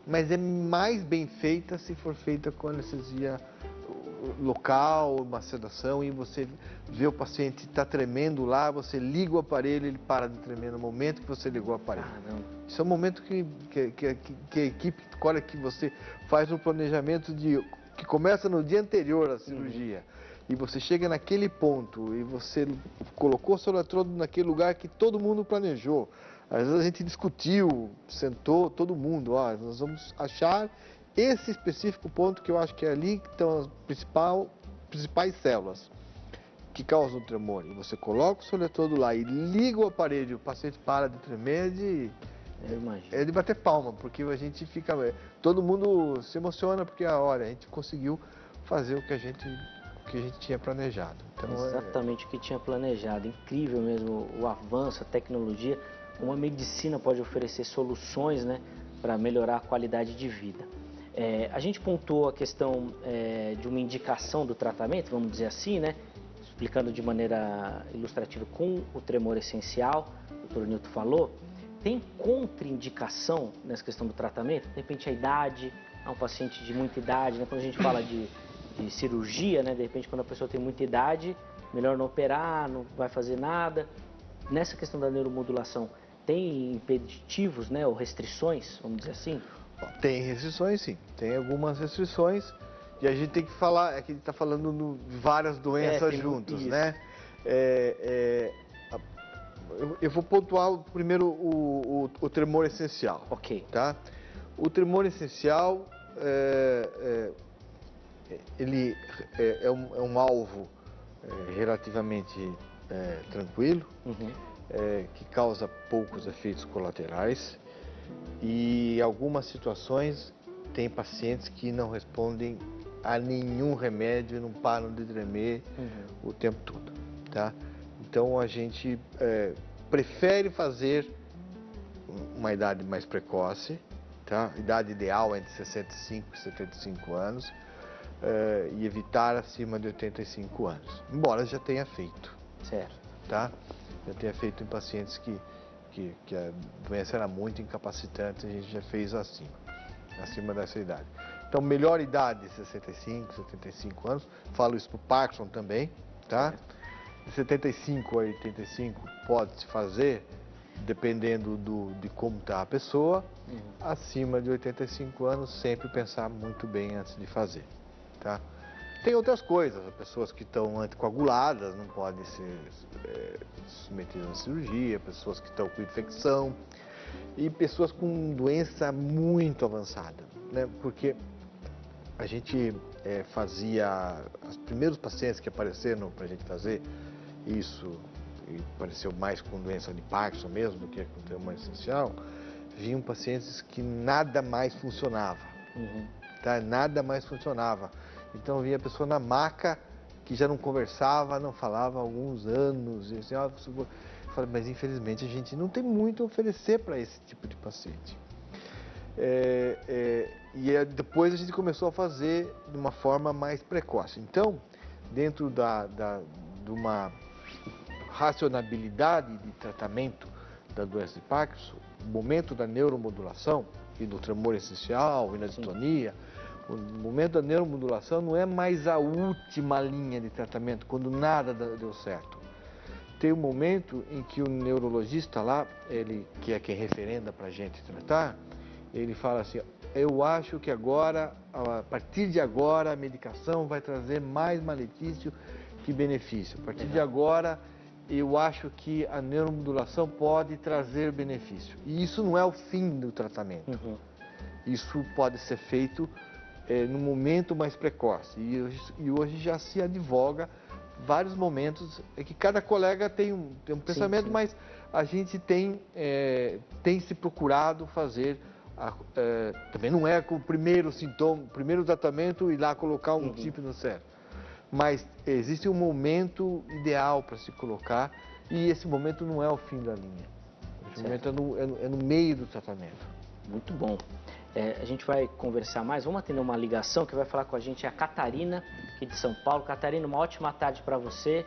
Mas é mais bem feita se for feita com anestesia local, uma sedação, e você vê o paciente está tremendo lá, você liga o aparelho, ele para de tremer no momento que você ligou o aparelho. Isso é um momento que a equipe, olha, que você faz um planejamento que começa no dia anterior à cirurgia, e você chega naquele ponto, e você colocou o seu eletrodo naquele lugar que todo mundo planejou. Às vezes a gente discutiu, sentou todo mundo, nós vamos achar esse específico ponto que eu acho que é ali que estão as principais células que causam o tremor. E você coloca o seu eletrodo lá e liga o aparelho, o paciente para de tremer, é de bater palma, porque a gente fica, todo mundo se emociona porque olha, a gente conseguiu fazer o que a gente tinha planejado. Então, exatamente o que tinha planejado. Incrível mesmo o avanço, a tecnologia. Uma medicina pode oferecer soluções, né, para melhorar a qualidade de vida. A gente pontuou a questão de uma indicação do tratamento, vamos dizer assim, né, explicando de maneira ilustrativa com o tremor essencial, o Dr. Nilton falou. Tem contraindicação nessa questão do tratamento? De repente a idade, um paciente de muita idade, né, quando a gente fala de cirurgia, né, de repente quando a pessoa tem muita idade, melhor não operar, não vai fazer nada. Nessa questão da neuromodulação, tem impeditivos, né, ou restrições, vamos dizer assim? Tem restrições, sim. Tem algumas restrições. E a gente tem que falar, que a gente está falando de várias doenças juntas, né? Eu vou pontuar primeiro o tremor essencial. Ok. Tá? O tremor essencial, ele é um alvo relativamente tranquilo, que causa poucos efeitos colaterais, e em algumas situações tem pacientes que não respondem a nenhum remédio e não param de tremer o tempo todo, tá? Então a gente prefere fazer uma idade mais precoce, tá? Idade ideal entre 65 e 75 anos, e evitar acima de 85 anos, embora já tenha feito. Certo. Tá? Já tenha feito em pacientes que a doença era muito incapacitante, a gente já fez acima dessa idade. Então, melhor idade, 65, 75 anos, falo isso para o Parkinson também, tá? De 75 a 85 pode-se fazer, dependendo de como está a pessoa, acima de 85 anos, sempre pensar muito bem antes de fazer, tá? Tem outras coisas, as pessoas que estão anticoaguladas não podem ser submetidas a cirurgia, pessoas que estão com infecção e pessoas com doença muito avançada, né? Porque a gente fazia, os primeiros pacientes que apareceram para a gente fazer isso, e apareceu mais com doença de Parkinson mesmo do que com tremor essencial, vinham pacientes que nada mais funcionava, tá? Nada mais funcionava. Então vinha a pessoa na maca que já não conversava, não falava há alguns anos. E assim, eu falei, mas infelizmente a gente não tem muito a oferecer para esse tipo de paciente. Depois a gente começou a fazer de uma forma mais precoce. Então, dentro de uma racionalidade de tratamento da doença de Parkinson, o momento da neuromodulação e do tremor essencial e na distonia, o momento da neuromodulação não é mais a última linha de tratamento, quando nada deu certo. Tem um momento em que o neurologista lá, ele, que é quem referenda para a gente tratar, ele fala assim, eu acho que agora, a partir de agora, a medicação vai trazer mais malefício que benefício. A partir de agora, eu acho que a neuromodulação pode trazer benefício. E isso não é o fim do tratamento. Isso pode ser feito no momento mais precoce. E hoje já se advoga vários momentos, que cada colega tem um pensamento, sim. Mas a gente tem se procurado fazer, também não é com o primeiro sintoma, o primeiro tratamento e lá colocar um tipo no certo. Mas existe um momento ideal para se colocar e esse momento não é o fim da linha. Esse momento é no meio do tratamento. Muito bom. A gente vai conversar mais, vamos atender uma ligação que vai falar com a gente, a Catarina, aqui de São Paulo. Catarina, uma ótima tarde para você,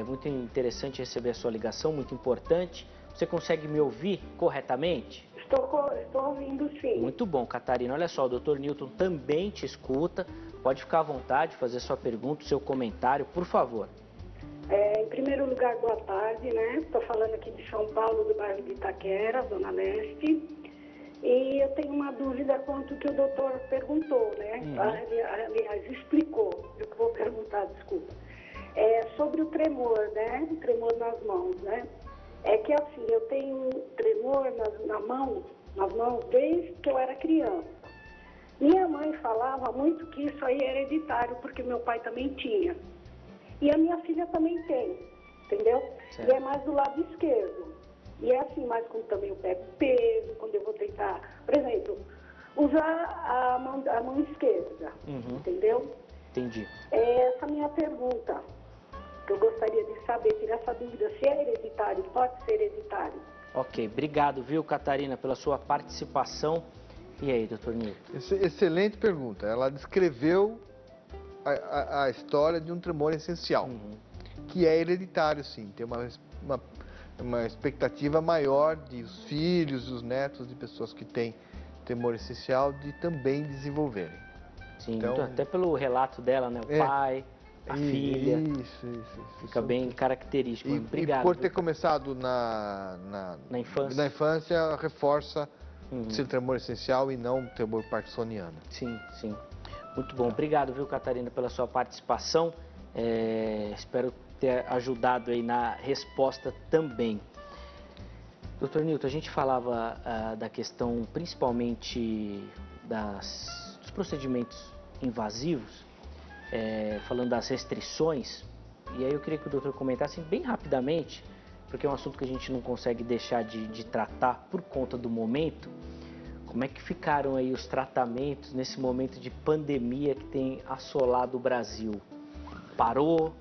muito interessante receber a sua ligação, muito importante. Você consegue me ouvir corretamente? Estou ouvindo, sim. Muito bom, Catarina. Olha só, o Dr. Newton também te escuta, pode ficar à vontade, fazer sua pergunta, seu comentário, por favor. Em primeiro lugar, boa tarde, né? Estou falando aqui de São Paulo, do bairro de Itaquera, Zona Leste. E eu tenho uma dúvida quanto que o doutor perguntou, né? Aliás, explicou. Eu vou perguntar, desculpa. Sobre o tremor, né? O tremor nas mãos, né? É que assim, eu tenho tremor nas mãos desde que eu era criança. Minha mãe falava muito que isso aí era hereditário, porque meu pai também tinha. E a minha filha também tem, entendeu? Certo. E é mais do lado esquerdo. E é assim, mas quando também eu pego peso, quando eu vou tentar, por exemplo, usar a mão esquerda, entendeu? Entendi. Essa minha pergunta, que eu gostaria de saber, tirar essa dúvida, se é hereditário, pode ser hereditário. Ok, obrigado, viu, Catarina, pela sua participação. E aí, doutor Newton? Excelente pergunta. Ela descreveu a história de um tremor essencial, que é hereditário, sim. Tem uma expectativa maior de os filhos e os netos de pessoas que têm tremor essencial de também desenvolverem. Sim, então, até pelo relato dela, né? O pai, a filha. Isso. Fica bem característico. Obrigado. E por ter começado na infância, reforça ser tremor essencial e não tremor parkinsoniano. Sim. Muito bom. Obrigado, viu, Catarina, pela sua participação. Espero ter ajudado aí na resposta também. Dr. Newton, a gente falava da questão principalmente dos procedimentos invasivos, falando das restrições, e aí eu queria que o doutor comentasse bem rapidamente, porque é um assunto que a gente não consegue deixar de tratar por conta do momento. Como é que ficaram aí os tratamentos nesse momento de pandemia que tem assolado o Brasil? Parou?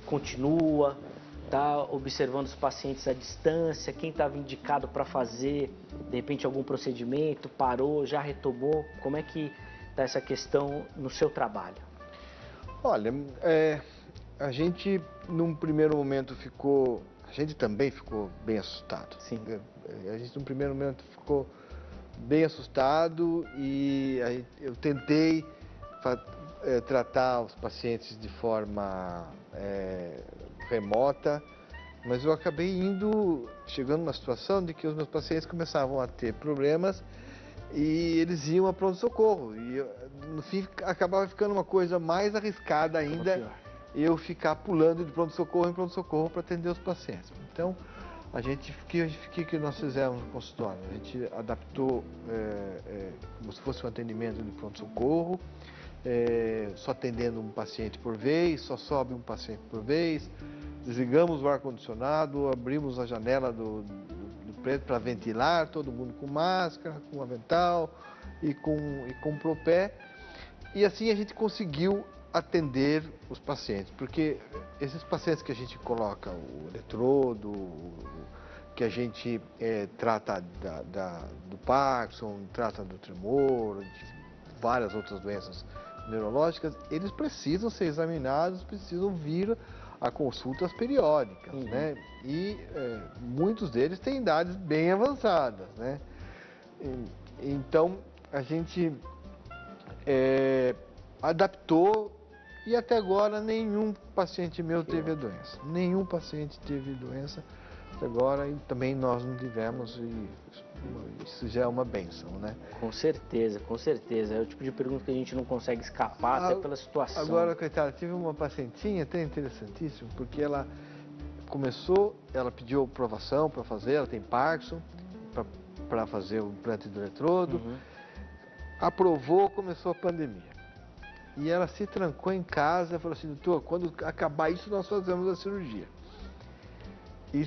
Continua? está observando os pacientes à distância, quem estava indicado para fazer, de repente, algum procedimento, parou, já retomou? Como é que está essa questão no seu trabalho? Olha, a gente, num primeiro momento, a gente também ficou bem assustado. Sim. A gente, num primeiro momento, ficou bem assustado e eu tentei tratar os pacientes de forma remota, mas eu acabei chegando numa situação de que os meus pacientes começavam a ter problemas e eles iam a pronto-socorro. E no fim acabava ficando uma coisa mais arriscada ainda, eu ficar pulando de pronto-socorro em pronto-socorro para atender os pacientes. Então, o que nós fizemos no consultório? A gente adaptou como se fosse um atendimento de pronto-socorro, só atendendo um paciente por vez, só sobe um paciente por vez, desligamos o ar-condicionado, abrimos a janela do prédio para ventilar, todo mundo com máscara, com avental e com propé, e assim a gente conseguiu atender os pacientes, porque esses pacientes que a gente coloca o eletrodo, que a gente trata do Parkinson, trata do tremor, de várias outras doenças neurológicas, eles precisam ser examinados, precisam vir a consultas periódicas, né? E muitos deles têm idades bem avançadas, né? Então, a gente adaptou e até agora nenhum paciente meu teve a doença. Nenhum paciente teve doença até agora e também nós não tivemos e isso já é uma bênção, né? Com certeza, com certeza. É o tipo de pergunta que a gente não consegue escapar até pela situação. Agora, coitada, tive uma pacientinha até interessantíssima, porque ela pediu aprovação para fazer, ela tem Parkinson, para fazer o implante do eletrodo, aprovou, começou a pandemia. E ela se trancou em casa e falou assim: doutor, quando acabar isso nós fazemos a cirurgia. E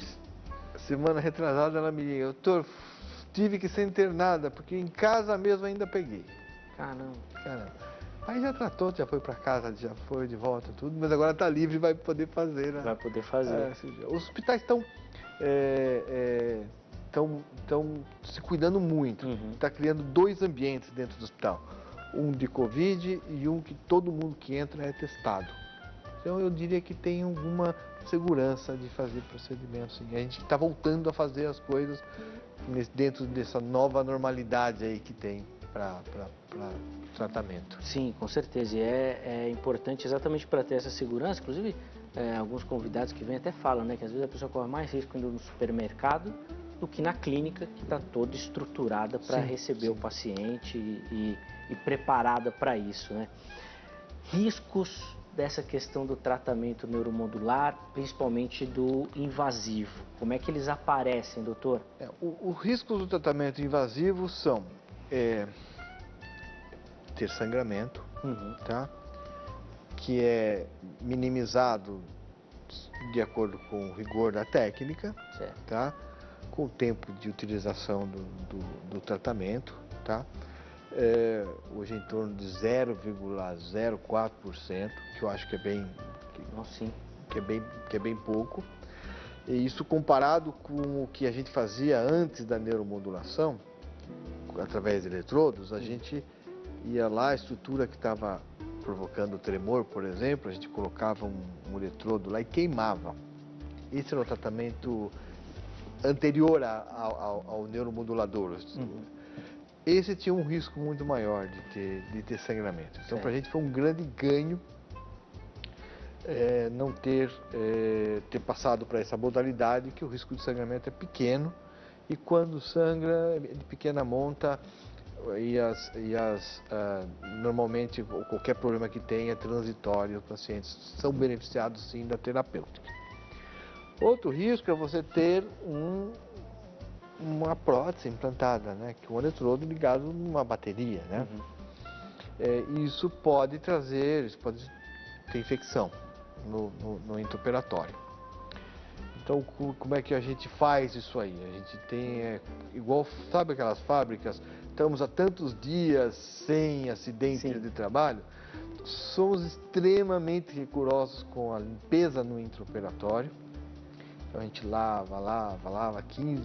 semana retrasada ela me disse: doutor, tive que ser internada, porque em casa mesmo ainda peguei. Caramba. Aí já tratou, já foi para casa, já foi de volta, tudo, mas agora está livre e vai poder fazer, né? Vai poder fazer. Os hospitais estão se cuidando muito. Está criando 2 ambientes dentro do hospital. Um de Covid e um que todo mundo que entra é testado. Então eu diria que tem alguma segurança de fazer procedimentos. A gente está voltando a fazer as coisas dentro dessa nova normalidade aí que tem para tratamento. Sim, com certeza. E é importante exatamente para ter essa segurança. Inclusive, alguns convidados que vêm até falam, né, que às vezes a pessoa corre mais risco indo no supermercado do que na clínica, que está toda estruturada para receber o paciente e preparada para isso, né? Riscos dessa questão do tratamento neuromodular, principalmente do invasivo. Como é que eles aparecem, doutor? Os riscos do tratamento invasivo são ter sangramento, tá? Que é minimizado de acordo com o rigor da técnica, tá? Com o tempo de utilização do tratamento, tá? Hoje em torno de 0,04%, que eu acho que é bem, que é bem pouco. E isso comparado com o que a gente fazia antes da neuromodulação, através de eletrodos, a gente ia lá, a estrutura que estava provocando o tremor, por exemplo, a gente colocava um eletrodo lá e queimava. Esse era o tratamento anterior ao neuromodulador. Esse tinha um risco muito maior de ter sangramento. Então, para a gente foi um grande ganho não ter passado para essa modalidade, que o risco de sangramento é pequeno e quando sangra, de pequena monta, normalmente qualquer problema que tenha é transitório, os pacientes são beneficiados sim da terapêutica. Outro risco é você ter uma prótese implantada, né, que é um eletrodo ligado numa bateria, né? Isso pode ter infecção no intraoperatório. Então, como é que a gente faz isso aí? A gente tem, igual, sabe aquelas fábricas, estamos há tantos dias sem acidentes de trabalho, somos extremamente rigorosos com a limpeza no intraoperatório, Então a gente lava 15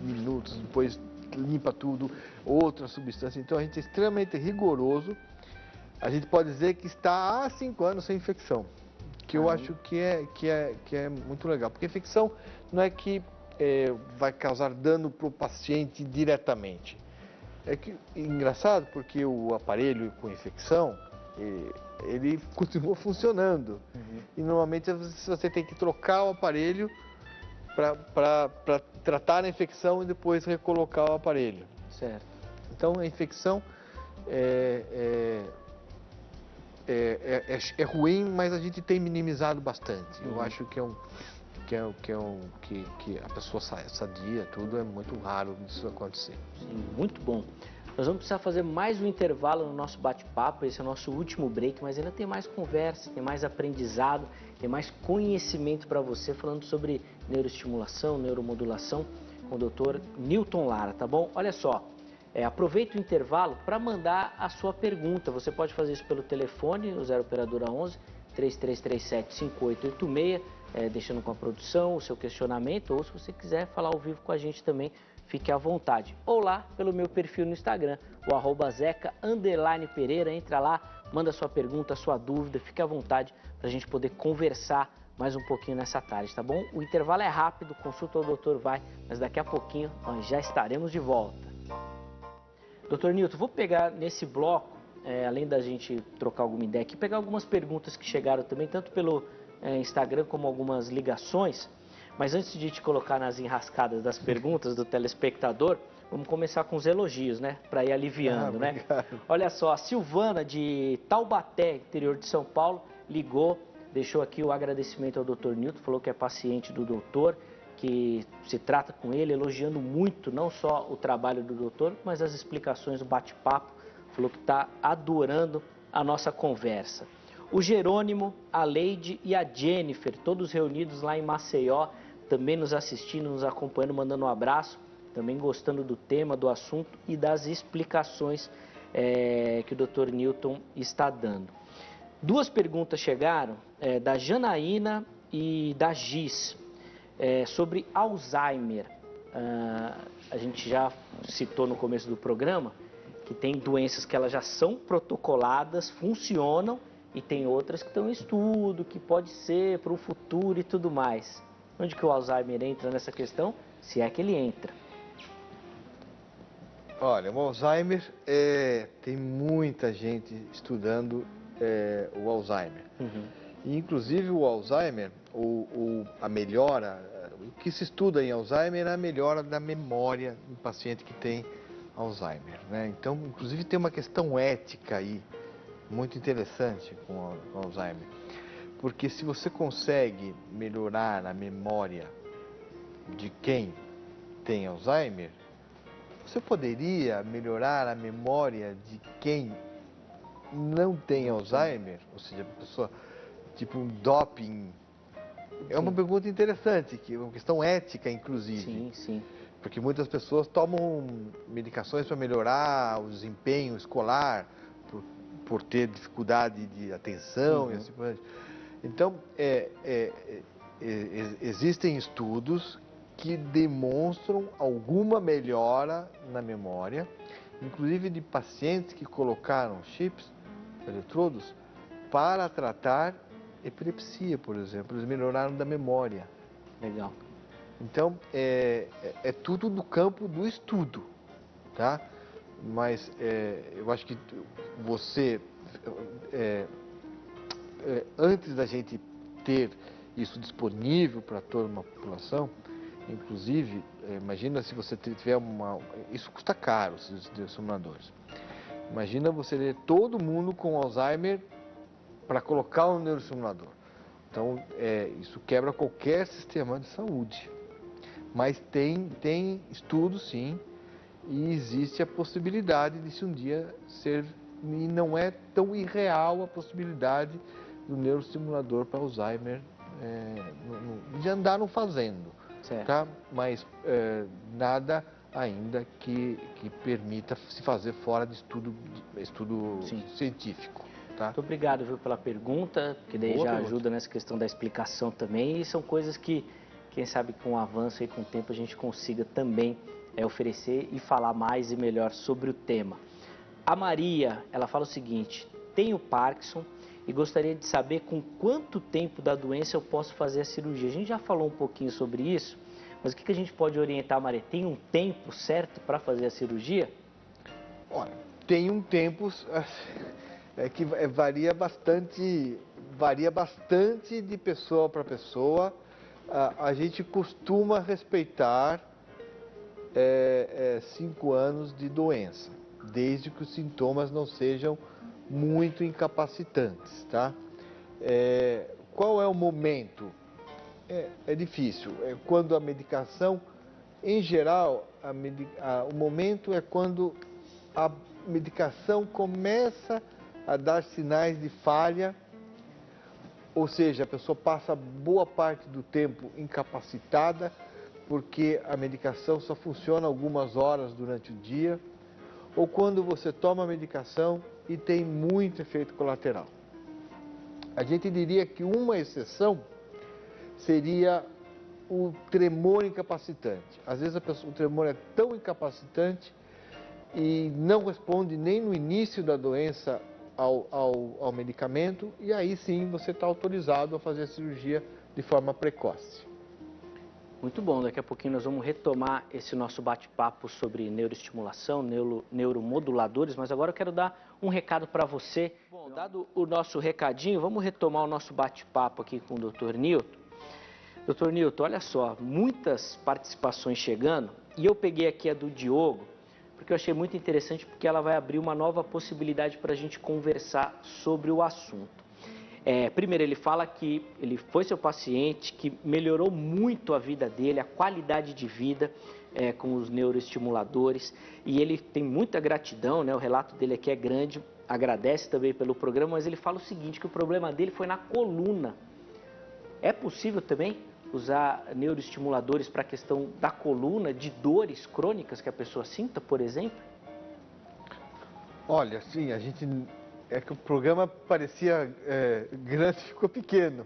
minutos, depois limpa tudo, outra substância. Então a gente é extremamente rigoroso. A gente pode dizer que está há 5 anos sem infecção, que eu acho que é muito legal. Porque infecção não é que vai causar dano para o paciente diretamente. É engraçado porque o aparelho com infecção, ele continua funcionando. E normalmente você tem que trocar o aparelho para tratar a infecção e depois recolocar o aparelho. Certo. Então a infecção é ruim, mas a gente tem minimizado bastante. Eu acho que que a pessoa sadia, tudo é muito raro disso acontecer. Sim, muito bom. Nós vamos precisar fazer mais um intervalo no nosso bate-papo, esse é o nosso último break, mas ainda tem mais conversa, tem mais aprendizado, tem mais conhecimento para você, falando sobre neuroestimulação, neuromodulação, com o Dr. Newton Lara, tá bom? Olha só, aproveita o intervalo para mandar a sua pergunta, você pode fazer isso pelo telefone, o 0 operadora 11 3337 5886, deixando com a produção o seu questionamento, ou se você quiser falar ao vivo com a gente também, fique à vontade. Ou lá pelo meu perfil no Instagram, o @zeca_pereira, entra lá, manda sua pergunta, sua dúvida, fique à vontade para a gente poder conversar mais um pouquinho nessa tarde, tá bom? O intervalo é rápido, consulta o doutor vai, mas daqui a pouquinho nós já estaremos de volta. Doutor Newton, vou pegar nesse bloco, além da gente trocar alguma ideia aqui, pegar algumas perguntas que chegaram também, tanto pelo Instagram como algumas ligações. Mas antes de te colocar nas enrascadas das perguntas do telespectador, vamos começar com os elogios, né? Para ir aliviando, né? Olha só, a Silvana de Taubaté, interior de São Paulo, ligou, deixou aqui o agradecimento ao Dr. Newton, falou que é paciente do doutor, que se trata com ele, elogiando muito, não só o trabalho do doutor, mas as explicações do bate-papo, falou que está adorando a nossa conversa. O Jerônimo, a Leide e a Jennifer, todos reunidos lá em Maceió, também nos assistindo, nos acompanhando, mandando um abraço, também gostando do tema, do assunto e das explicações que o Dr. Newton está dando. 2 perguntas chegaram, da Janaína e da Giz, sobre Alzheimer. A gente já citou no começo do programa que tem doenças que elas já são protocoladas, funcionam, e tem outras que estão em estudo, que pode ser para o futuro e tudo mais. Onde que o Alzheimer entra nessa questão? Se é que ele entra. Olha, o Alzheimer, tem muita gente estudando o Alzheimer. E, inclusive, o Alzheimer, a melhora, o que se estuda em Alzheimer é a melhora da memória do paciente que tem Alzheimer, né? Então, inclusive, tem uma questão ética aí, muito interessante com o Alzheimer. Porque se você consegue melhorar a memória de quem tem Alzheimer, você poderia melhorar a memória de quem não tem Alzheimer? Ou seja, a pessoa, tipo um doping. É uma pergunta interessante, que é uma questão ética, inclusive. Sim, sim. Porque muitas pessoas tomam medicações para melhorar o desempenho escolar, por ter dificuldade de atenção e assim por diante. Então, existem estudos que demonstram alguma melhora na memória, inclusive de pacientes que colocaram chips, eletrodos, para tratar epilepsia, por exemplo. Eles melhoraram da memória. Legal. Então, é tudo no campo do estudo, tá? Mas eu acho que você, antes da gente ter isso disponível para toda uma população, inclusive, imagina se você tiver isso custa caro, esses simuladores. Imagina você ter todo mundo com Alzheimer para colocar um neurosimulador. Então, isso quebra qualquer sistema de saúde. Mas tem estudos, sim, e existe a possibilidade de se um dia ser, e não é tão irreal a possibilidade do neuroestimulador para Alzheimer, de andaram fazendo, tá? Mas nada ainda que permita se fazer fora de estudo científico. Tá? Muito obrigado, viu, pela pergunta, que daí já ajuda nessa questão da explicação também, e são coisas que quem sabe com o avanço e com o tempo a gente consiga também oferecer e falar mais e melhor sobre o tema. A Maria, ela fala o seguinte: tenho Parkinson e gostaria de saber com quanto tempo da doença eu posso fazer a cirurgia. A gente já falou um pouquinho sobre isso, mas o que a gente pode orientar, Maria? Tem um tempo certo para fazer a cirurgia? Olha, tem um tempo que varia bastante de pessoa para pessoa. A gente costuma respeitar 5 anos de doença, desde que os sintomas não sejam muito incapacitantes, tá? Qual é o momento? É difícil. É quando a medicação, em geral, o momento é quando a medicação começa a dar sinais de falha, ou seja, a pessoa passa boa parte do tempo incapacitada, porque a medicação só funciona algumas horas durante o dia, ou quando você toma a medicação e tem muito efeito colateral. A gente diria que uma exceção seria o tremor incapacitante. Às vezes o tremor é tão incapacitante e não responde nem no início da doença ao medicamento, e aí sim você está autorizado a fazer a cirurgia de forma precoce. Muito bom, daqui a pouquinho nós vamos retomar esse nosso bate-papo sobre neuroestimulação, neuromoduladores, mas agora eu quero dar um recado para você. Bom, dado o nosso recadinho, vamos retomar o nosso bate-papo aqui com o Dr. Newton. Dr. Newton, olha só, muitas participações chegando, e eu peguei aqui a do Diogo, porque eu achei muito interessante, porque ela vai abrir uma nova possibilidade para a gente conversar sobre o assunto. Primeiro, ele fala que ele foi seu paciente, que melhorou muito a vida dele, a qualidade de vida com os neuroestimuladores, e ele tem muita gratidão, né? O relato dele aqui é grande, agradece também pelo programa, mas ele fala o seguinte, que o problema dele foi na coluna. É possível também usar neuroestimuladores para a questão da coluna, de dores crônicas que a pessoa sinta, por exemplo? Olha, sim, é que o programa parecia grande e ficou pequeno.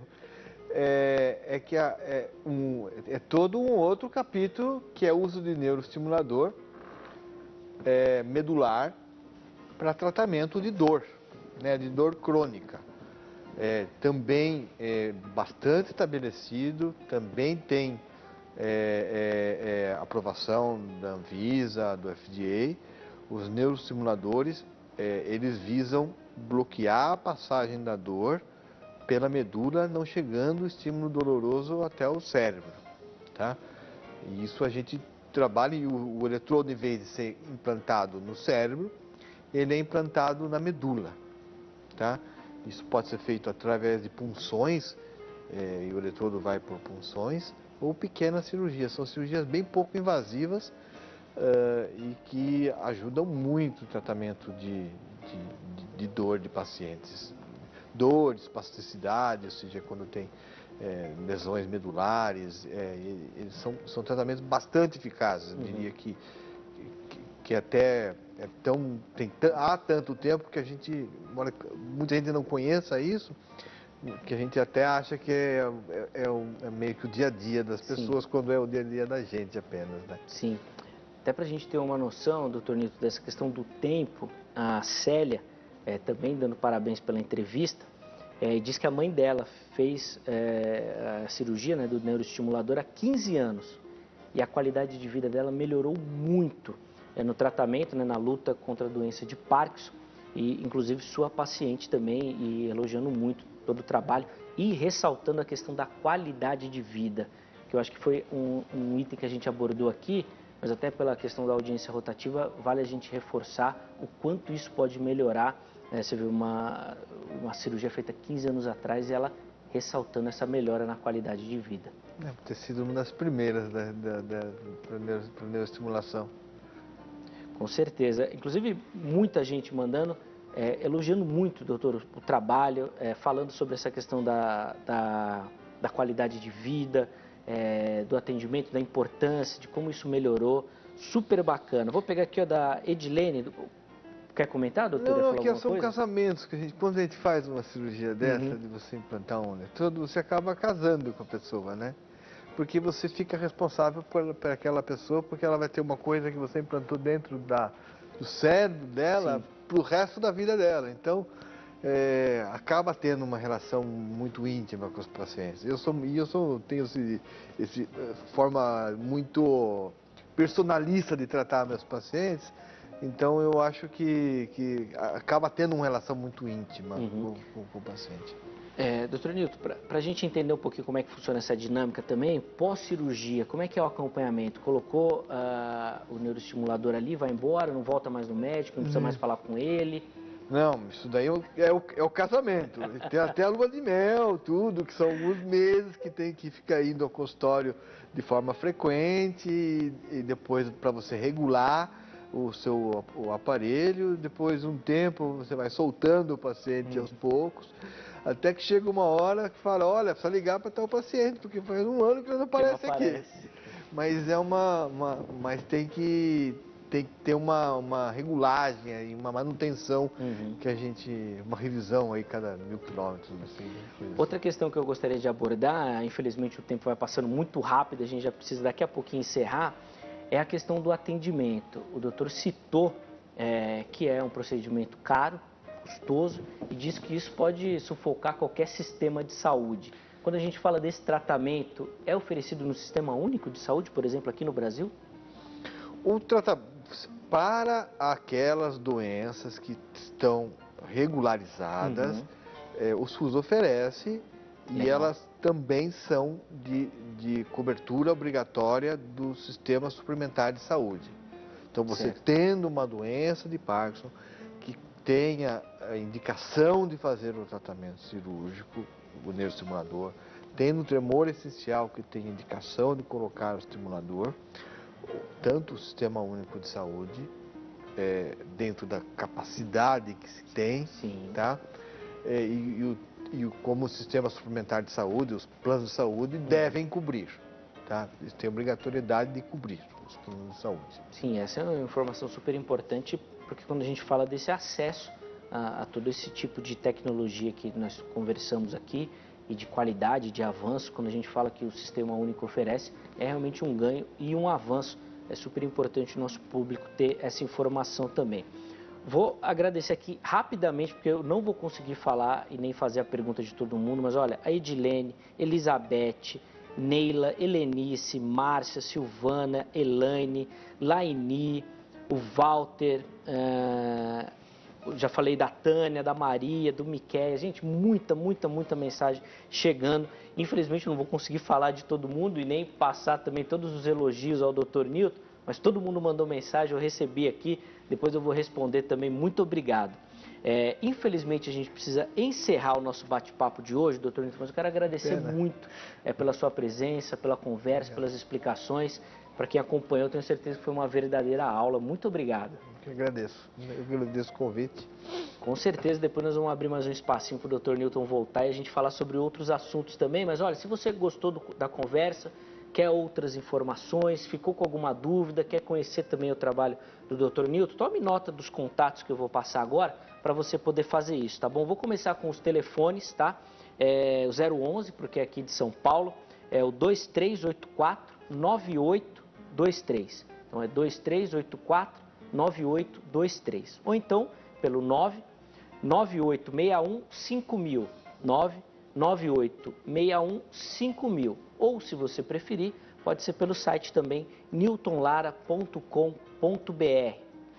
É todo um outro capítulo que é o uso de neuroestimulador medular para tratamento de dor, né, de dor crônica. Também bastante estabelecido, também tem aprovação da Anvisa, do FDA. Os neuroestimuladores, eles visam bloquear a passagem da dor pela medula, não chegando o estímulo doloroso até o cérebro, tá? E isso a gente trabalha, e o eletrodo, em vez de ser implantado no cérebro, ele é implantado na medula, tá? Isso pode ser feito através de punções, e o eletrodo vai por punções, ou pequenas cirurgias. São cirurgias bem pouco invasivas e que ajudam muito o tratamento de dor de pacientes. Dor, espasticidade, ou seja, quando tem lesões medulares, eles são tratamentos bastante eficazes. Eu diria que até há tanto tempo que muita gente não conheça isso, que a gente até acha que é meio que o dia a dia das pessoas, sim, quando é o dia a dia da gente apenas, né? Sim. Até para a gente ter uma noção, doutor Newton, dessa questão do tempo, a Célia, também dando parabéns pela entrevista, diz que a mãe dela fez a cirurgia, né, do neuroestimulador há 15 anos e a qualidade de vida dela melhorou muito no tratamento, né, na luta contra a doença de Parkinson, e inclusive sua paciente também, e elogiando muito todo o trabalho e ressaltando a questão da qualidade de vida, que eu acho que foi um item que a gente abordou aqui, mas até pela questão da audiência rotativa, vale a gente reforçar o quanto isso pode melhorar. Você viu uma cirurgia feita 15 anos atrás e ela ressaltando essa melhora na qualidade de vida. Deve ter sido uma das primeiras da neuroestimulação. Com certeza. Inclusive, muita gente mandando, elogiando muito, doutor, o trabalho, falando sobre essa questão da qualidade de vida, do atendimento, da importância, de como isso melhorou. Super bacana. Vou pegar aqui da Edilene. Quer comentar, doutor? Não, aqui são casamentos, que quando a gente faz uma cirurgia dessa, de você implantar um eletrodo, você acaba casando com a pessoa, né? porque você fica responsável por aquela pessoa, porque ela vai ter uma coisa que você implantou dentro do cérebro dela para o resto da vida dela. Então, acaba tendo uma relação muito íntima com os pacientes. Tenho esse forma muito personalista de tratar meus pacientes, então eu acho que acaba tendo uma relação muito íntima com o paciente. Doutor Nilton, para a gente entender um pouquinho como é que funciona essa dinâmica também, pós-cirurgia, como é que é o acompanhamento? Colocou o neuroestimulador ali, vai embora, não volta mais no médico, não precisa mais falar com ele? Não, isso daí é o casamento. Tem até a lua de mel, tudo, que são alguns meses que tem que ficar indo ao consultório de forma frequente e depois para você regular o aparelho, depois um tempo você vai soltando o paciente aos poucos, até que chega uma hora que fala, olha, precisa ligar para tal paciente, porque faz um ano que ele não aparece aqui. Mas mas tem que ter uma regulagem aí, uma manutenção uma revisão aí cada 1000 quilômetros. Assim. Outra questão que eu gostaria de abordar, infelizmente o tempo vai passando muito rápido, a gente já precisa daqui a pouquinho encerrar, é a questão do atendimento. O doutor citou que é um procedimento caro, custoso, e diz que isso pode sufocar qualquer sistema de saúde. Quando a gente fala desse tratamento, é oferecido no Sistema Único de Saúde, por exemplo, aqui no Brasil? O tratamento para aquelas doenças que estão regularizadas, o SUS oferece. Legal. E elas também são de cobertura obrigatória do Sistema Suplementar de Saúde. Então, você tendo uma doença de Parkinson que tenha a indicação de fazer o tratamento cirúrgico, o neuroestimulador, tendo um tremor essencial que tem indicação de colocar o estimulador, tanto o Sistema Único de Saúde, dentro da capacidade que se tem, tá? Como o Sistema Suplementar de Saúde, os planos de saúde devem cobrir, tá? Eles têm obrigatoriedade de cobrir os planos de saúde. Sim, essa é uma informação super importante, porque quando a gente fala desse acesso a todo esse tipo de tecnologia que nós conversamos aqui, e de qualidade, de avanço, quando a gente fala que o Sistema Único oferece, é realmente um ganho e um avanço. É super importante o nosso público ter essa informação também. Vou agradecer aqui rapidamente, porque eu não vou conseguir falar e nem fazer a pergunta de todo mundo, mas olha, a Edilene, Elizabeth, Neila, Helenice, Márcia, Silvana, Elaine, Laini, o Walter, já falei da Tânia, da Maria, do Miquel, gente, muita mensagem chegando. Infelizmente não vou conseguir falar de todo mundo e nem passar também todos os elogios ao Dr. Nilton, mas todo mundo mandou mensagem, eu recebi aqui, depois eu vou responder também, muito obrigado. Infelizmente a gente precisa encerrar o nosso bate-papo de hoje, Dr. Nilton, mas eu quero agradecer muito pela sua presença, pela conversa, pelas explicações. Para quem acompanhou, eu tenho certeza que foi uma verdadeira aula. Muito obrigado. Eu agradeço o convite. Com certeza, depois nós vamos abrir mais um espacinho para o Dr. Nilton voltar e a gente falar sobre outros assuntos também. Mas olha, se você gostou da conversa, quer outras informações, ficou com alguma dúvida, quer conhecer também o trabalho do Dr. Nilton, tome nota dos contatos que eu vou passar agora para você poder fazer isso, tá bom? Vou começar com os telefones, tá? O 011, porque é aqui de São Paulo, é o 2384-9823. Então é 2384-9823. Ou então pelo 99861-5000. 99861-5000. Ou, se você preferir, pode ser pelo site também newtonlara.com.br.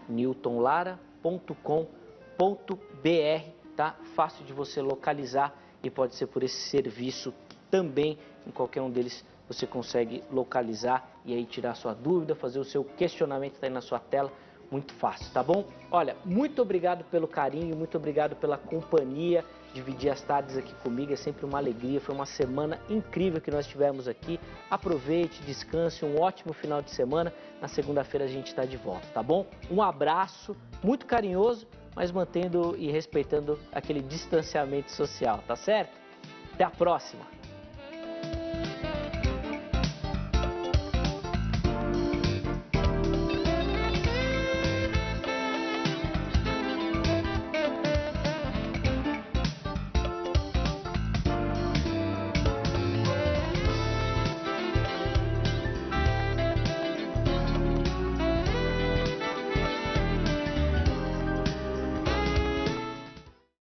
newtonlara.com.br, tá? Fácil de você localizar e pode ser por esse serviço também. Em qualquer um deles você consegue localizar e aí tirar sua dúvida, fazer o seu questionamento, tá aí na sua tela. Muito fácil, tá bom? Olha, muito obrigado pelo carinho, muito obrigado pela companhia, dividir as tardes aqui comigo, é sempre uma alegria, foi uma semana incrível que nós tivemos aqui. Aproveite, descanse, um ótimo final de semana, na segunda-feira a gente está de volta, tá bom? Um abraço, muito carinhoso, mas mantendo e respeitando aquele distanciamento social, tá certo? Até a próxima!